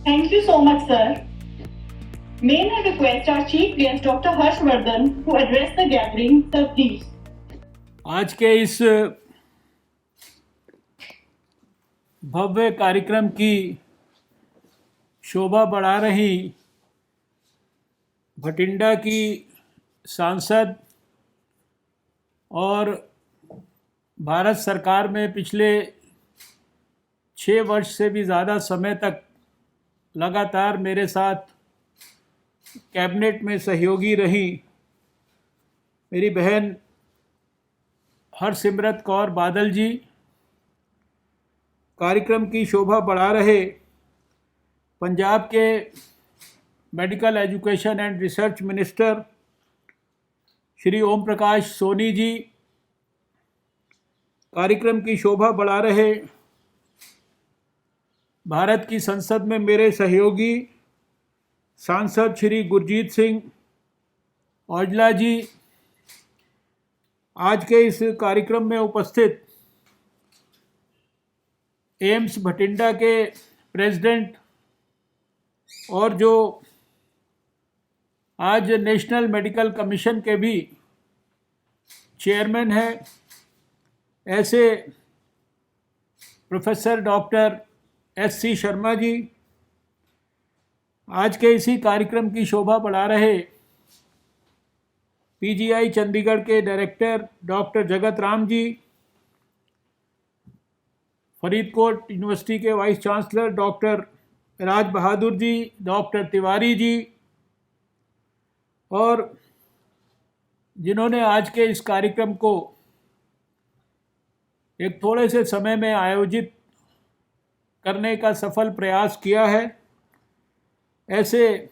Thank you so much, sir. May I request our chief guest, Dr. Harshvardhan, to address the gathering, sir, please. आज के इस भव्य कार्यक्रम की शोभा बढ़ा रही भटिंडा की सांसद और भारत सरकार में पिछले 6 वर्ष से भी ज़्यादा समय तक लगातार मेरे साथ कैबिनेट में सहयोगी रही मेरी बहन हरसिमरत कौर बादल जी कार्यक्रम की शोभा बढ़ा रहे पंजाब के medical education and research minister Shri Om Prakash Soni ji, कार्यक्रम की शोभा बढ़ा रहे भारत की संसद में मेरे सहयोगी सांसद श्री गुरजीत सिंह औजला जी, आज के इस कार्यक्रम में उपस्थित एम्स भटिंडा के प्रेसिडेंट और जो आज नेशनल मेडिकल कमीशन के भी चेयरमैन हैं, ऐसे professor doctor S.C. Sharma ji, आज के इसी कार्यक्रम की शोभा बढ़ा रहे PGI चंडीगढ़ के director doctor Jagat Ram ji, Faridkot university के vice chancellor doctor Raj Bahadur जी, डॉक्टर तिवारी जी, और जिन्होंने आज के इस कार्यक्रम को एक थोड़े से समय में आयोजित करने का सफल प्रयास किया है, ऐसे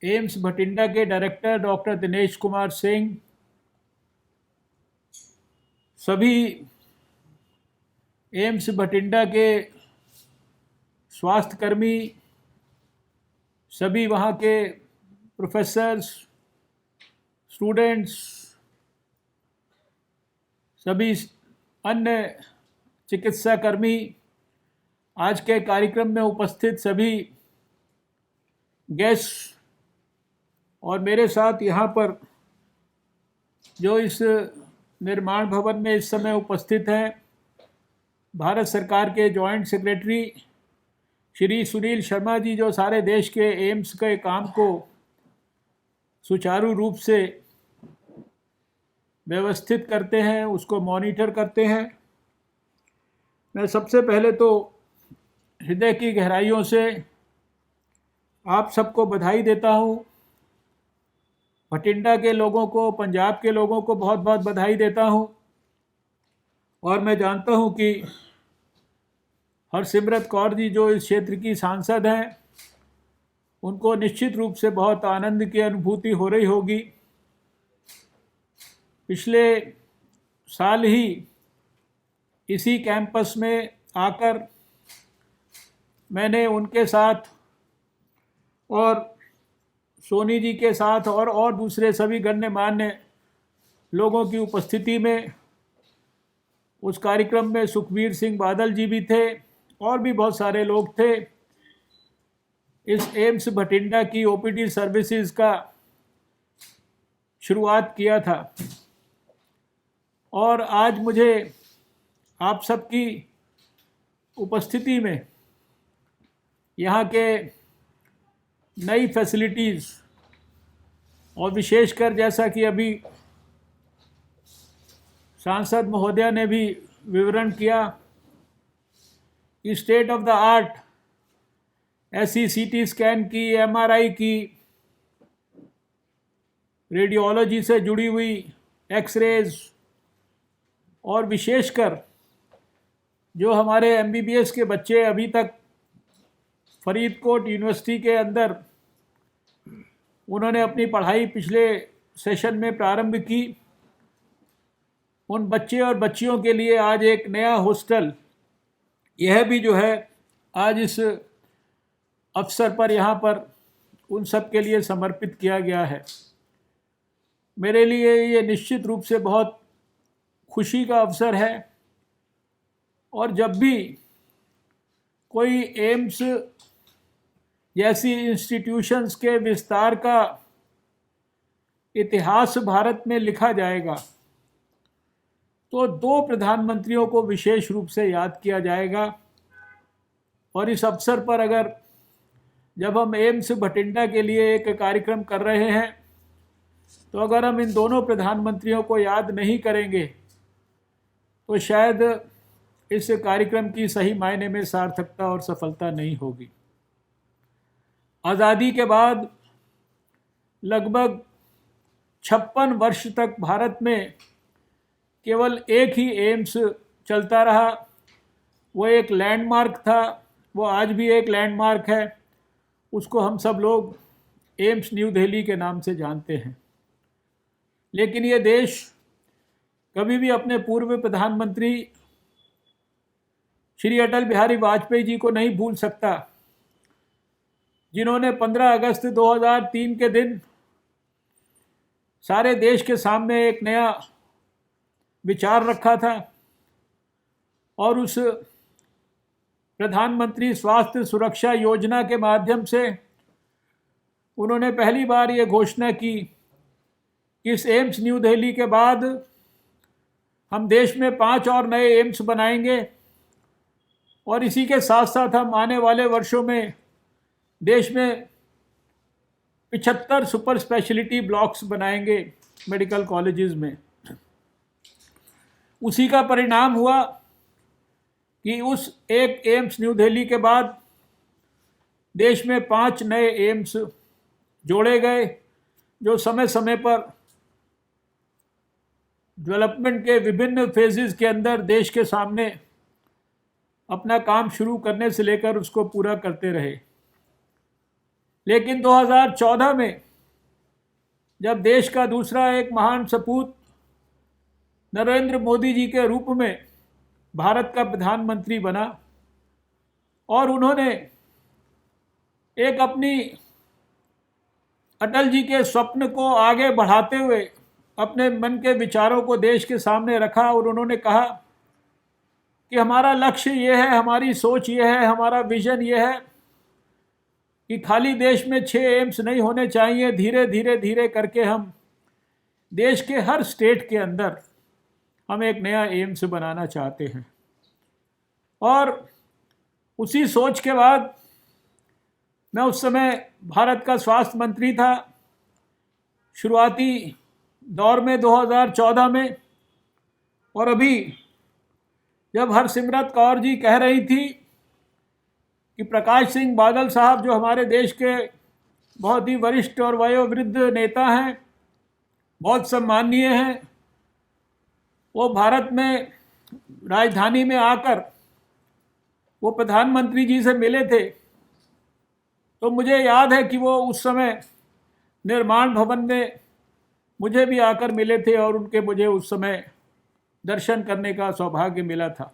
एम्स भटिंडा के डायरेक्टर डॉक्टर दिनेश कुमार सिंह, सभी एम्स भटिंडा के स्वास्थ्यकर्मी, सभी वहाँ के प्रोफेसर्स, स्टूडेंट्स, सभी अन्य चिकित्सा कर्मी, आज के कार्यक्रम में उपस्थित सभी गेस्ट और मेरे साथ यहाँ पर जो इस निर्माण भवन में इस समय उपस्थित हैं, भारत सरकार के जॉइंट सेक्रेटरी श्री सुनील शर्मा जी, जो सारे देश के एम्स के काम को सुचारू रूप से व्यवस्थित करते हैं, उसको मॉनिटर करते हैं। मैं सबसे पहले तो हृदय की गहराइयों से आप सबको बधाई देता हूँ। भटिंडा के लोगों को, पंजाब के लोगों को बहुत बहुत बधाई देता हूँ। और मैं जानता हूँ कि हरसिमरत कौर जी जो इस क्षेत्र की सांसद हैं, उनको निश्चित रूप से बहुत आनंद की अनुभूति हो रही होगी। पिछले साल ही इसी कैंपस में आकर मैंने उनके साथ और सोनी जी के साथ और दूसरे सभी गण्यमान्य लोगों की उपस्थिति में, उस कार्यक्रम में सुखबीर सिंह बादल जी भी थे और भी बहुत सारे लोग थे, इस एम्स भटिंडा की OPD सर्विसेज का शुरुआत किया था। और आज मुझे आप सबकी उपस्थिति में यहाँ के नई फैसिलिटीज़ और विशेषकर जैसा कि अभी सांसद महोदया ने भी विवरण किया, स्टेट ऑफ द आर्ट ऐसी CT स्कैन की, MRI की, रेडियोलॉजी से जुड़ी हुई एक्सरेज, और विशेषकर जो हमारे MBBS के बच्चे अभी तक फरीदकोट यूनिवर्सिटी के अंदर उन्होंने अपनी पढ़ाई पिछले सेशन में प्रारंभ की, उन बच्चे और बच्चियों के लिए आज एक नया हॉस्टल, यह भी जो है आज इस अवसर पर यहाँ पर उन सब के लिए समर्पित किया गया है। मेरे लिए ये निश्चित रूप से बहुत खुशी का अवसर है। और जब भी कोई एम्स जैसी इंस्टीट्यूशंस के विस्तार का इतिहास भारत में लिखा जाएगा तो 2 प्रधानमंत्रियों को विशेष रूप से याद किया जाएगा। और इस अवसर पर अगर जब हम एम्स भटिंडा के लिए एक कार्यक्रम कर रहे हैं, तो अगर हम इन दोनों प्रधानमंत्रियों को याद नहीं करेंगे तो शायद इस कार्यक्रम की सही मायने में सार्थकता और सफलता नहीं होगी। आज़ादी के बाद लगभग 56 वर्ष तक भारत में केवल एक ही एम्स चलता रहा। वो एक लैंडमार्क था, वो आज भी एक लैंडमार्क है, उसको हम सब लोग एम्स न्यू दिल्ली के नाम से जानते हैं। लेकिन ये देश कभी भी अपने पूर्व प्रधानमंत्री श्री अटल बिहारी वाजपेयी जी को नहीं भूल सकता, जिन्होंने 15 अगस्त 2003 के दिन सारे देश के सामने एक नया विचार रखा था और उस प्रधानमंत्री स्वास्थ्य सुरक्षा योजना के माध्यम से उन्होंने पहली बार ये घोषणा की कि इस एम्स न्यू दिल्ली के बाद हम देश में 5 और नए एम्स बनाएंगे और इसी के साथ साथ हम आने वाले वर्षों में देश में 75 सुपर स्पेशलिटी ब्लॉक्स बनाएंगे मेडिकल कॉलेजेस में। उसी का परिणाम हुआ कि उस एक एम्स न्यू दिल्ली के बाद देश में 5 नए एम्स जोड़े गए, जो समय समय पर डेवलपमेंट के विभिन्न फेजेस के अंदर देश के सामने अपना काम शुरू करने से लेकर उसको पूरा करते रहे। लेकिन 2014 में जब देश का दूसरा एक महान सपूत नरेंद्र मोदी जी के रूप में भारत का प्रधानमंत्री बना और उन्होंने एक अपनी अटल जी के स्वप्न को आगे बढ़ाते हुए अपने मन के विचारों को देश के सामने रखा और उन्होंने कहा कि हमारा लक्ष्य ये है, हमारी सोच ये है, हमारा विजन ये है कि खाली देश में 6 एम्स नहीं होने चाहिए, धीरे धीरे धीरे करके हम देश के हर स्टेट के अंदर हम एक नया एम्स बनाना चाहते हैं। और उसी सोच के बाद मैं उस समय भारत का स्वास्थ्य मंत्री था शुरुआती दौर में 2014 में, और अभी जब हरसिमरत कौर जी कह रही थी कि प्रकाश सिंह बादल साहब जो हमारे देश के बहुत ही वरिष्ठ और वयोवृद्ध नेता हैं, बहुत सम्माननीय हैं, वो भारत में राजधानी में आकर वो प्रधानमंत्री जी से मिले थे, तो मुझे याद है कि वो उस समय निर्माण भवन में मुझे भी आकर मिले थे और उनके मुझे उस समय दर्शन करने का सौभाग्य मिला था।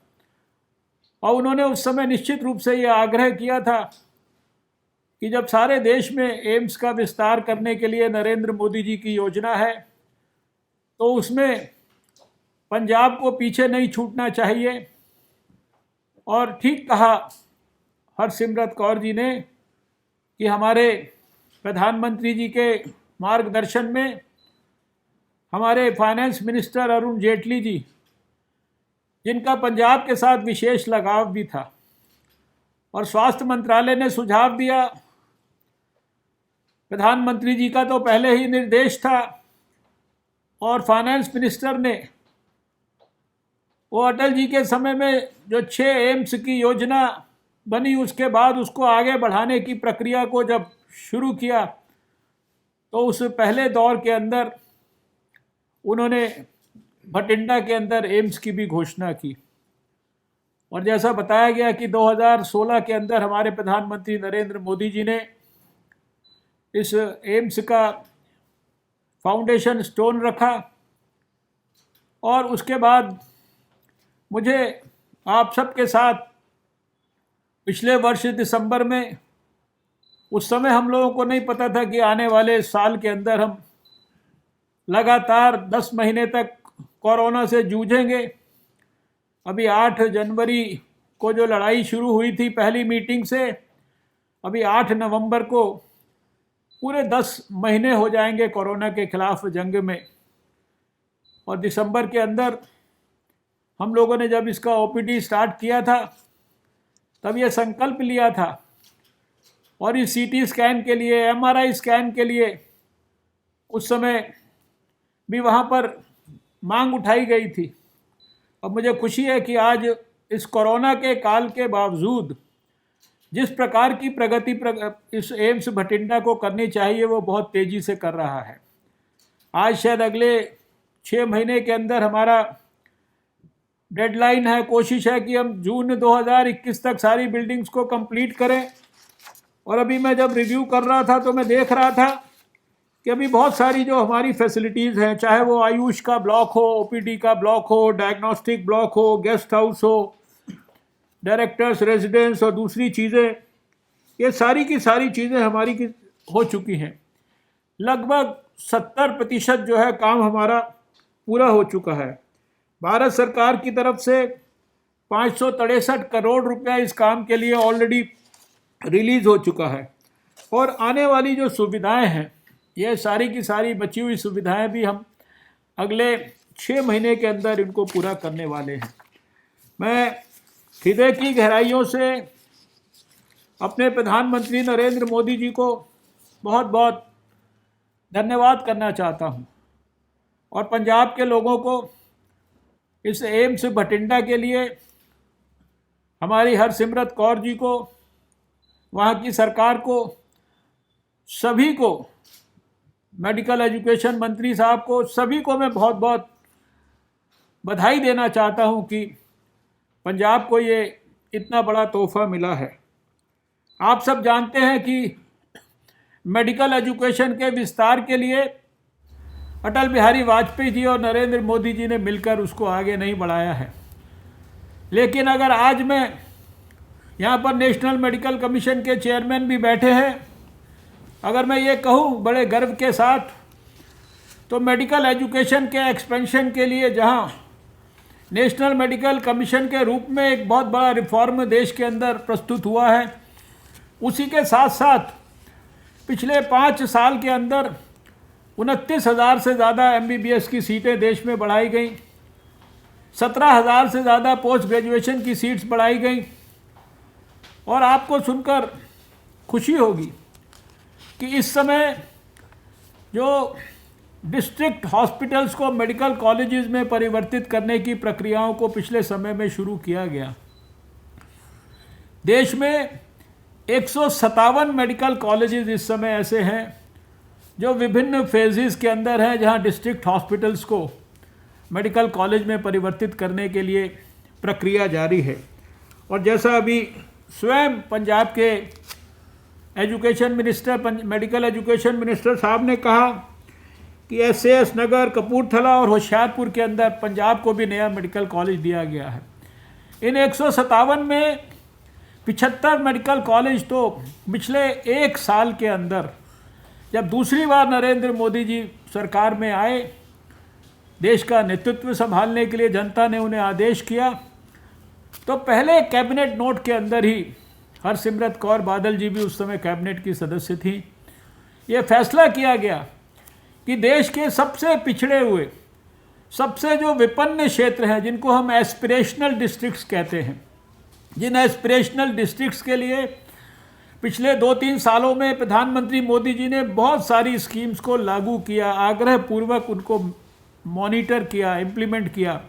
और उन्होंने उस समय निश्चित रूप से ये आग्रह किया था कि जब सारे देश में एम्स का विस्तार करने के लिए नरेंद्र मोदी जी की योजना है तो उसमें पंजाब को पीछे नहीं छूटना चाहिए। और ठीक कहा हरसिमरत कौर जी ने कि हमारे प्रधानमंत्री जी के मार्गदर्शन में हमारे फाइनेंस मिनिस्टर अरुण जेटली जी, जिनका पंजाब के साथ विशेष लगाव भी था, और स्वास्थ्य मंत्रालय ने सुझाव दिया, प्रधानमंत्री जी का तो पहले ही निर्देश था और फाइनेंस मिनिस्टर ने वो अटल जी के समय में जो 6 एम्स की योजना बनी उसके बाद उसको आगे बढ़ाने की प्रक्रिया को जब शुरू किया तो उस पहले दौर के अंदर उन्होंने भटिंडा के अंदर एम्स की भी घोषणा की। और जैसा बताया गया कि 2016 के अंदर हमारे प्रधानमंत्री नरेंद्र मोदी जी ने इस एम्स का फाउंडेशन स्टोन रखा। और उसके बाद मुझे आप सबके साथ पिछले वर्ष दिसंबर में, उस समय हम लोगों को नहीं पता था कि आने वाले साल के अंदर हम लगातार 10 महीने तक कोरोना से जूझेंगे। अभी 8 जनवरी को जो लड़ाई शुरू हुई थी पहली मीटिंग से, अभी 8 नवंबर को पूरे 10 महीने हो जाएंगे कोरोना के खिलाफ जंग में। और दिसंबर के अंदर हम लोगों ने जब इसका ओपीडी स्टार्ट किया था तब ये संकल्प लिया था, और इस सीटी स्कैन के लिए, एमआरआई स्कैन के लिए उस समय भी वहाँ पर मांग उठाई गई थी। अब मुझे खुशी है कि आज इस कोरोना के काल के बावजूद जिस प्रकार की प्रगति इस एम्स भटिंडा को करनी चाहिए वो बहुत तेज़ी से कर रहा है। आज शायद अगले 6 महीने के अंदर हमारा डेडलाइन है, कोशिश है कि हम जून 2021 तक सारी बिल्डिंग्स को कंप्लीट करें। और अभी मैं जब रिव्यू कर रहा था तो मैं देख रहा था कि अभी बहुत सारी जो हमारी फैसिलिटीज़ हैं, चाहे वो आयुष का ब्लॉक हो, ओपीडी का ब्लॉक हो, डायग्नोस्टिक ब्लॉक हो, गेस्ट हाउस हो, डायरेक्टर्स रेजिडेंस और दूसरी चीज़ें, ये सारी की सारी चीज़ें हमारी की हो चुकी हैं। लगभग 70% जो है काम हमारा पूरा हो चुका है। भारत सरकार की तरफ से 563 करोड़ रुपया इस काम के लिए ऑलरेडी रिलीज़ हो चुका है। और आने वाली जो सुविधाएं हैं, ये सारी की सारी बची हुई सुविधाएं भी हम अगले 6 महीने के अंदर इनको पूरा करने वाले हैं। मैं हृदय की गहराइयों से अपने प्रधानमंत्री नरेंद्र मोदी जी को बहुत बहुत धन्यवाद करना चाहता हूं और पंजाब के लोगों को इस एम्स बठिंडा के लिए, हमारी हरसिमरत कौर जी को, वहाँ की सरकार को, सभी को, मेडिकल एजुकेशन मंत्री साहब को, सभी को मैं बहुत बहुत बधाई देना चाहता हूँ कि पंजाब को ये इतना बड़ा तोहफा मिला है। आप सब जानते हैं कि मेडिकल एजुकेशन के विस्तार के लिए अटल बिहारी वाजपेयी जी और नरेंद्र मोदी जी ने मिलकर उसको आगे नहीं बढ़ाया है। लेकिन अगर आज मैं यहाँ पर नेशनल मेडिकल कमीशन के चेयरमैन भी बैठे हैं, अगर मैं ये कहूँ बड़े गर्व के साथ, तो मेडिकल एजुकेशन के एक्सपेंशन के लिए जहाँ नेशनल मेडिकल कमीशन के रूप में एक बहुत बड़ा रिफॉर्म देश के अंदर प्रस्तुत हुआ है, उसी के साथ साथ पिछले 5 साल के अंदर 29,000 से ज़्यादा MBBS की सीटें देश में बढ़ाई गई, 17,000 से ज़्यादा पोस्ट ग्रेजुएशन की सीट्स बढ़ाई गई। और आपको सुनकर खुशी होगी कि इस समय जो डिस्ट्रिक्ट हॉस्पिटल्स को मेडिकल कॉलेजेस में परिवर्तित करने की प्रक्रियाओं को पिछले समय में शुरू किया गया। देश में 157 मेडिकल कॉलेजेस इस समय ऐसे हैं जो विभिन्न फेजेस के अंदर हैं, जहां डिस्ट्रिक्ट हॉस्पिटल्स को मेडिकल कॉलेज में परिवर्तित करने के लिए प्रक्रिया जारी है। और जैसा अभी स्वयं पंजाब के education minister, medical education minister साहब ने कहा कि SAS नगर, कपूरथला और होशियारपुर के अंदर पंजाब को भी नया मेडिकल कॉलेज दिया गया है। इन 157 में 75 मेडिकल कॉलेज तो पिछले 1 साल के अंदर, जब दूसरी बार नरेंद्र मोदी जी सरकार में आए, देश का नेतृत्व संभालने के लिए जनता ने उन्हें आदेश किया, तो पहले कैबिनेट नोट के अंदर ही, हरसिमरत कौर बादल जी भी उस समय कैबिनेट की सदस्य थी, ये फैसला किया गया कि देश के सबसे पिछड़े हुए, सबसे जो विपन्न क्षेत्र हैं, जिनको हम एस्पिरेशनल डिस्ट्रिक्ट्स कहते हैं, जिन एस्पिरेशनल डिस्ट्रिक्ट्स के लिए पिछले 2-3 सालों में प्रधानमंत्री मोदी जी ने बहुत सारी स्कीम्स को लागू किया, आग्रहपूर्वक उनको मॉनिटर किया, इम्प्लीमेंट किया,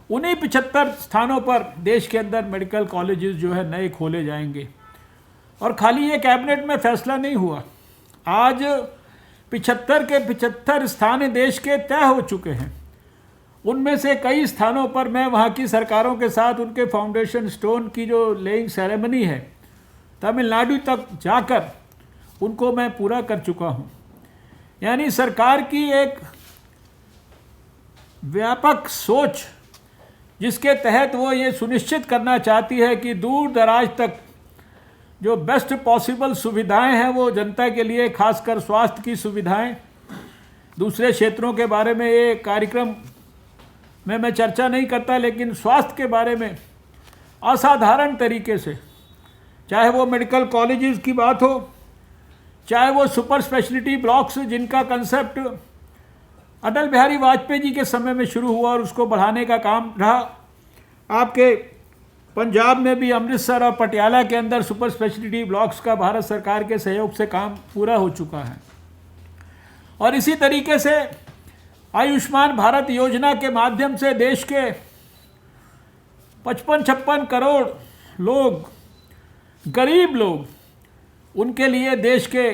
उन्हीं 75 स्थानों पर देश के अंदर मेडिकल कॉलेजेस जो है नए खोले जाएंगे। और खाली ये कैबिनेट में फैसला नहीं हुआ, आज 75 के 75 स्थान देश के तय हो चुके हैं। उनमें से कई स्थानों पर मैं वहाँ की सरकारों के साथ उनके फाउंडेशन स्टोन की जो लेइंग सेरेमनी है, तमिलनाडु तक जाकर उनको मैं पूरा कर चुका हूँ। यानी सरकार की एक व्यापक सोच, जिसके तहत वो ये सुनिश्चित करना चाहती है कि दूर दराज तक जो बेस्ट पॉसिबल सुविधाएं हैं वो जनता के लिए, खासकर स्वास्थ्य की सुविधाएं, दूसरे क्षेत्रों के बारे में ये कार्यक्रम में मैं चर्चा नहीं करता, लेकिन स्वास्थ्य के बारे में असाधारण तरीके से, चाहे वो मेडिकल कॉलेजेस की बात हो, चाहे वो सुपर स्पेशलिटी ब्लॉक्स जिनका कंसेप्ट अटल बिहारी वाजपेयी जी के समय में शुरू हुआ और उसको बढ़ाने का काम रहा। आपके पंजाब में भी अमृतसर और पटियाला के अंदर सुपर स्पेशलिटी ब्लॉक्स का भारत सरकार के सहयोग से काम पूरा हो चुका है। और इसी तरीके से आयुष्मान भारत योजना के माध्यम से देश के 55-56 करोड़ लोग, गरीब लोग, उनके लिए देश के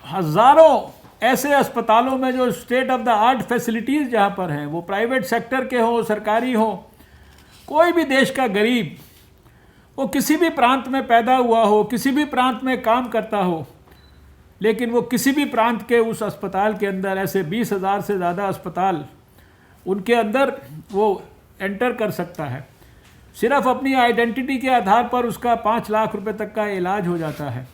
हज़ारों ऐसे अस्पतालों में जो state of the art facilities जहाँ पर हैं, वो प्राइवेट सेक्टर के हो, सरकारी हो, कोई भी देश का गरीब, वो किसी भी प्रांत में पैदा हुआ हो, किसी भी प्रांत में काम करता हो, लेकिन वो किसी भी प्रांत के उस अस्पताल के अंदर, ऐसे 20,000 से ज़्यादा अस्पताल उनके अंदर वो एंटर कर सकता है। सिर्फ अपनी आइडेंटिटी के आधार पर उसका 5 लाख रुपए तक का इलाज हो जाता है।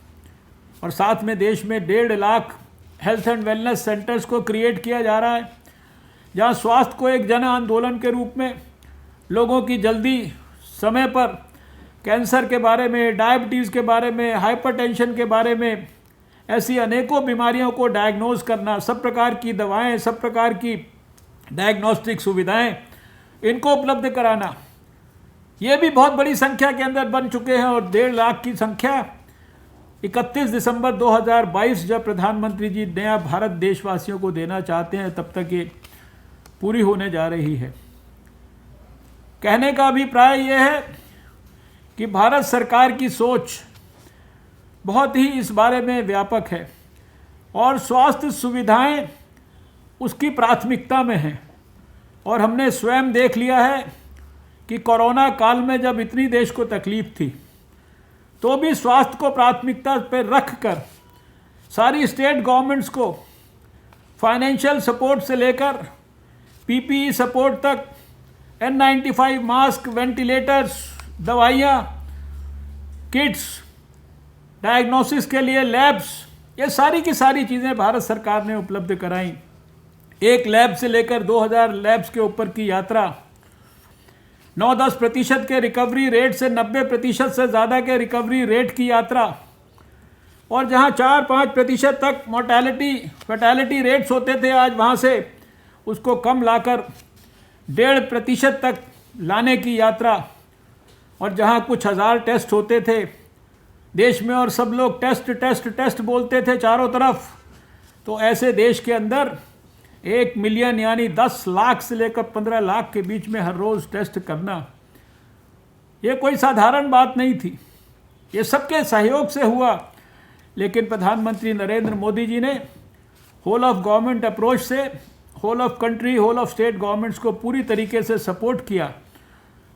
और साथ में देश में 1.5 lakh health and wellness centres को क्रिएट किया जा रहा है, जहाँ स्वास्थ्य को एक जन आंदोलन के रूप में, लोगों की जल्दी समय पर कैंसर के बारे में, डायबिटीज़ के बारे में, हाइपरटेंशन के बारे में, ऐसी अनेकों बीमारियों को डायग्नोज करना, सब प्रकार की दवाएं, सब प्रकार की डायग्नोस्टिक सुविधाएं इनको उपलब्ध कराना, ये भी बहुत बड़ी संख्या के अंदर बन चुके हैं। और 1.5 लाख की संख्या 31 दिसंबर 2022 जब प्रधानमंत्री जी नया भारत देशवासियों को देना चाहते हैं, तब तक ये पूरी होने जा रही है। कहने का अभिप्राय यह है कि भारत सरकार की सोच बहुत ही इस बारे में व्यापक है और स्वास्थ्य सुविधाएं उसकी प्राथमिकता में हैं। और हमने स्वयं देख लिया है कि कोरोना काल में जब इतनी देश को तकलीफ थी, तो भी स्वास्थ्य को प्राथमिकता पर रखकर सारी स्टेट गवर्नमेंट्स को फाइनेंशियल सपोर्ट से लेकर पीपीई सपोर्ट तक, N95 मास्क, वेंटिलेटर्स, दवाइयाँ, किट्स, डायग्नोसिस के लिए लैब्स, ये सारी की सारी चीज़ें भारत सरकार ने उपलब्ध कराई। एक लैब से लेकर 2000 लैब्स के ऊपर की यात्रा, 9-10% के रिकवरी रेट से 90% से ज़्यादा के रिकवरी रेट की यात्रा, और जहां 4-5% तक फैटेलिटी रेट्स होते थे, आज वहां से उसको कम लाकर 1.5% तक लाने की यात्रा। और जहां कुछ हज़ार टेस्ट होते थे देश में और सब लोग टेस्ट बोलते थे चारों तरफ, तो ऐसे देश के अंदर 1 मिलियन यानी 10 लाख से लेकर 15 लाख के बीच में हर रोज़ टेस्ट करना, ये कोई साधारण बात नहीं थी। ये सबके सहयोग से हुआ। लेकिन प्रधानमंत्री नरेंद्र मोदी जी ने होल ऑफ गवर्नमेंट अप्रोच से whole of country, whole of state governments को पूरी तरीके से सपोर्ट किया,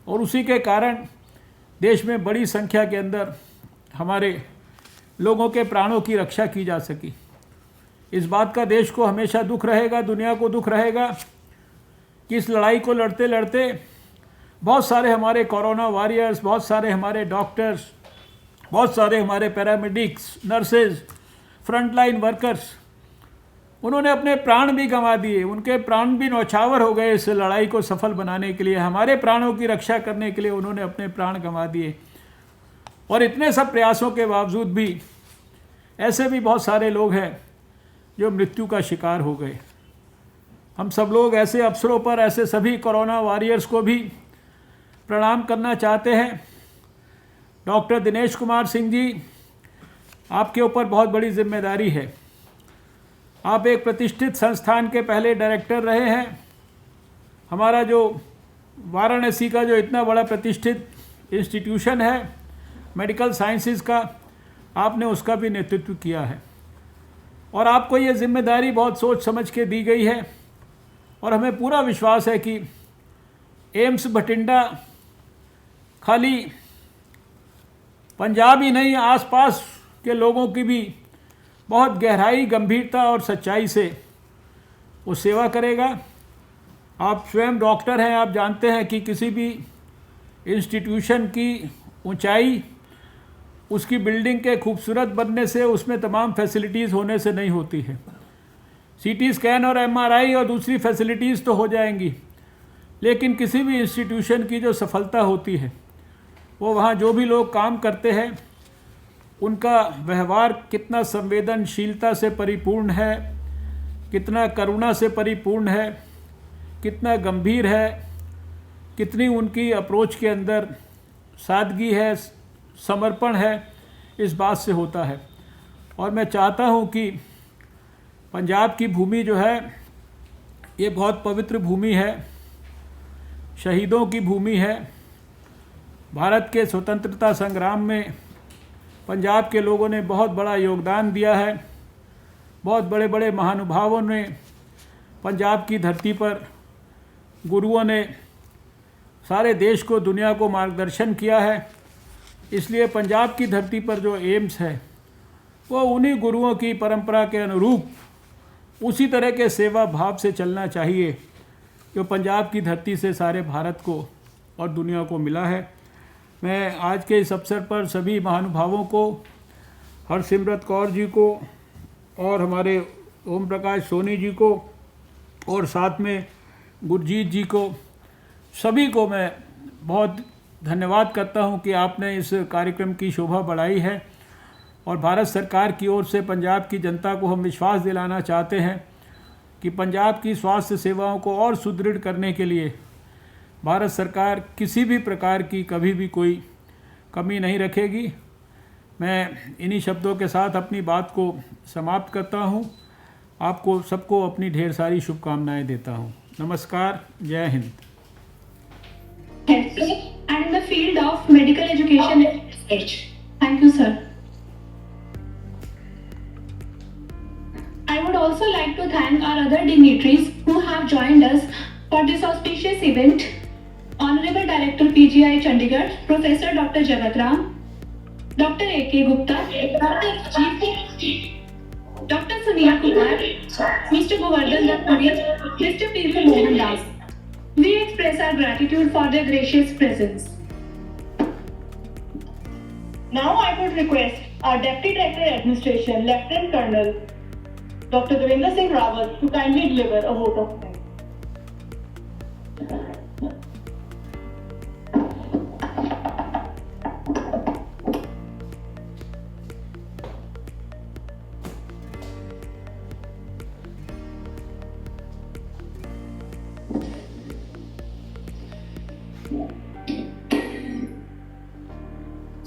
और उसी के कारण देश में बड़ी संख्या के अंदर हमारे लोगों के प्राणों की रक्षा की जा सकी। इस बात का देश को हमेशा दुख रहेगा, दुनिया को दुख रहेगा कि इस लड़ाई को लड़ते लड़ते बहुत सारे हमारे कोरोना वॉरियर्स, बहुत सारे हमारे डॉक्टर्स, बहुत सारे हमारे पैरामेडिक्स, नर्सेज, फ्रंटलाइन वर्कर्स, उन्होंने अपने प्राण भी गंवा दिए। उनके प्राण भी न्यौछावर हो गए इस लड़ाई को सफल बनाने के लिए। हमारे प्राणों की रक्षा करने के लिए उन्होंने अपने प्राण गंवा दिए। और इतने सब प्रयासों के बावजूद भी ऐसे भी बहुत सारे लोग हैं जो मृत्यु का शिकार हो गए। हम सब लोग ऐसे अवसरों पर ऐसे सभी कोरोना वॉरियर्स को भी प्रणाम करना चाहते हैं। डॉक्टर दिनेश कुमार सिंह जी, आपके ऊपर बहुत बड़ी जिम्मेदारी है। आप एक प्रतिष्ठित संस्थान के पहले डायरेक्टर रहे हैं। हमारा जो वाराणसी का जो इतना बड़ा प्रतिष्ठित इंस्टीट्यूशन है मेडिकल साइंसेज का, आपने उसका भी नेतृत्व किया है। और आपको ये जिम्मेदारी बहुत सोच समझ के दी गई है। और हमें पूरा विश्वास है कि एम्स बठिंडा खाली पंजाब ही नहीं, आसपास के लोगों की भी बहुत गहराई, गंभीरता और सच्चाई से वो सेवा करेगा। आप स्वयं डॉक्टर हैं, आप जानते हैं कि किसी भी इंस्टीट्यूशन की ऊंचाई उसकी बिल्डिंग के खूबसूरत बनने से, उसमें तमाम फैसिलिटीज़ होने से नहीं होती है। सीटी स्कैन और MRI और दूसरी फैसिलिटीज़ तो हो जाएंगी, लेकिन किसी भी इंस्टीट्यूशन की जो सफलता होती है वो वहाँ जो भी लोग काम करते हैं उनका व्यवहार कितना संवेदनशीलता से परिपूर्ण है, कितना करुणा से परिपूर्ण है, कितना गंभीर है, कितनी उनकी अप्रोच के अंदर सादगी है, समर्पण है, इस बात से होता है। और मैं चाहता हूँ कि पंजाब की भूमि जो है ये बहुत पवित्र भूमि है, शहीदों की भूमि है। भारत के स्वतंत्रता संग्राम में पंजाब के लोगों ने बहुत बड़ा योगदान दिया है। बहुत बड़े बड़े महानुभावों ने पंजाब की धरती पर, गुरुओं ने सारे देश को, दुनिया को मार्गदर्शन किया है। इसलिए पंजाब की धरती पर जो एम्स है वो उन्हीं गुरुओं की परंपरा के अनुरूप उसी तरह के सेवा भाव से चलना चाहिए जो पंजाब की धरती से सारे भारत को और दुनिया को मिला है। मैं आज के इस अवसर पर सभी महानुभावों को, हरसिमरत कौर जी को और हमारे ओम प्रकाश सोनी जी को और साथ में गुरजीत जी को, सभी को मैं बहुत धन्यवाद करता हूं कि आपने इस कार्यक्रम की शोभा बढ़ाई है और भारत सरकार की ओर से पंजाब की जनता को हम विश्वास दिलाना चाहते हैं कि पंजाब की स्वास्थ्य सेवाओं को और सुदृढ़ करने के लिए भारत सरकार किसी भी प्रकार की कभी भी कोई कमी नहीं रखेगी। मैं इन्हीं शब्दों के साथ अपनी बात को समाप्त करता हूं। आपको सबको अपनी ढेर सारी शुभकामनाएं देता हूं। नमस्कार, जय Hind. And in the field of medical education and research. Thank you, sir. I would also like to thank our other dignitaries who have joined us for this auspicious event. Honorable Director PGI Chandigarh, Professor Dr. Jagat Ram, Dr. A.K. Gupta, Dr. Sunil Kumar, Mr. Govardhan Datturi, Mr. P.V. Mohan Das. We express our gratitude for their gracious presence. Now I would request our Deputy Director Administration, Lieutenant Colonel Dr. Devendra Singh Rawat to kindly deliver a vote of thanks.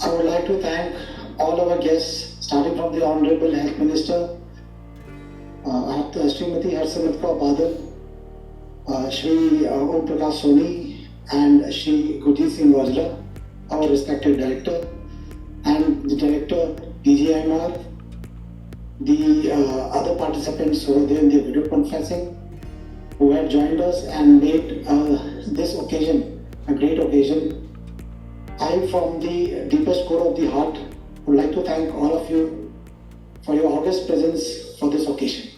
I would like to thank all our guests, starting from the Honorable Health Minister, Srimati Harsimrat Kaur Badal, Shri Om Prakash Soni, and Shri Gurjeet Singh Aujla, our respected director, and the director PGIMR, the other participants who were there in the video conferencing, who had joined us and made this occasion a great occasion. I, from the deepest core of the heart, would like to thank all of you for your august presence for this occasion.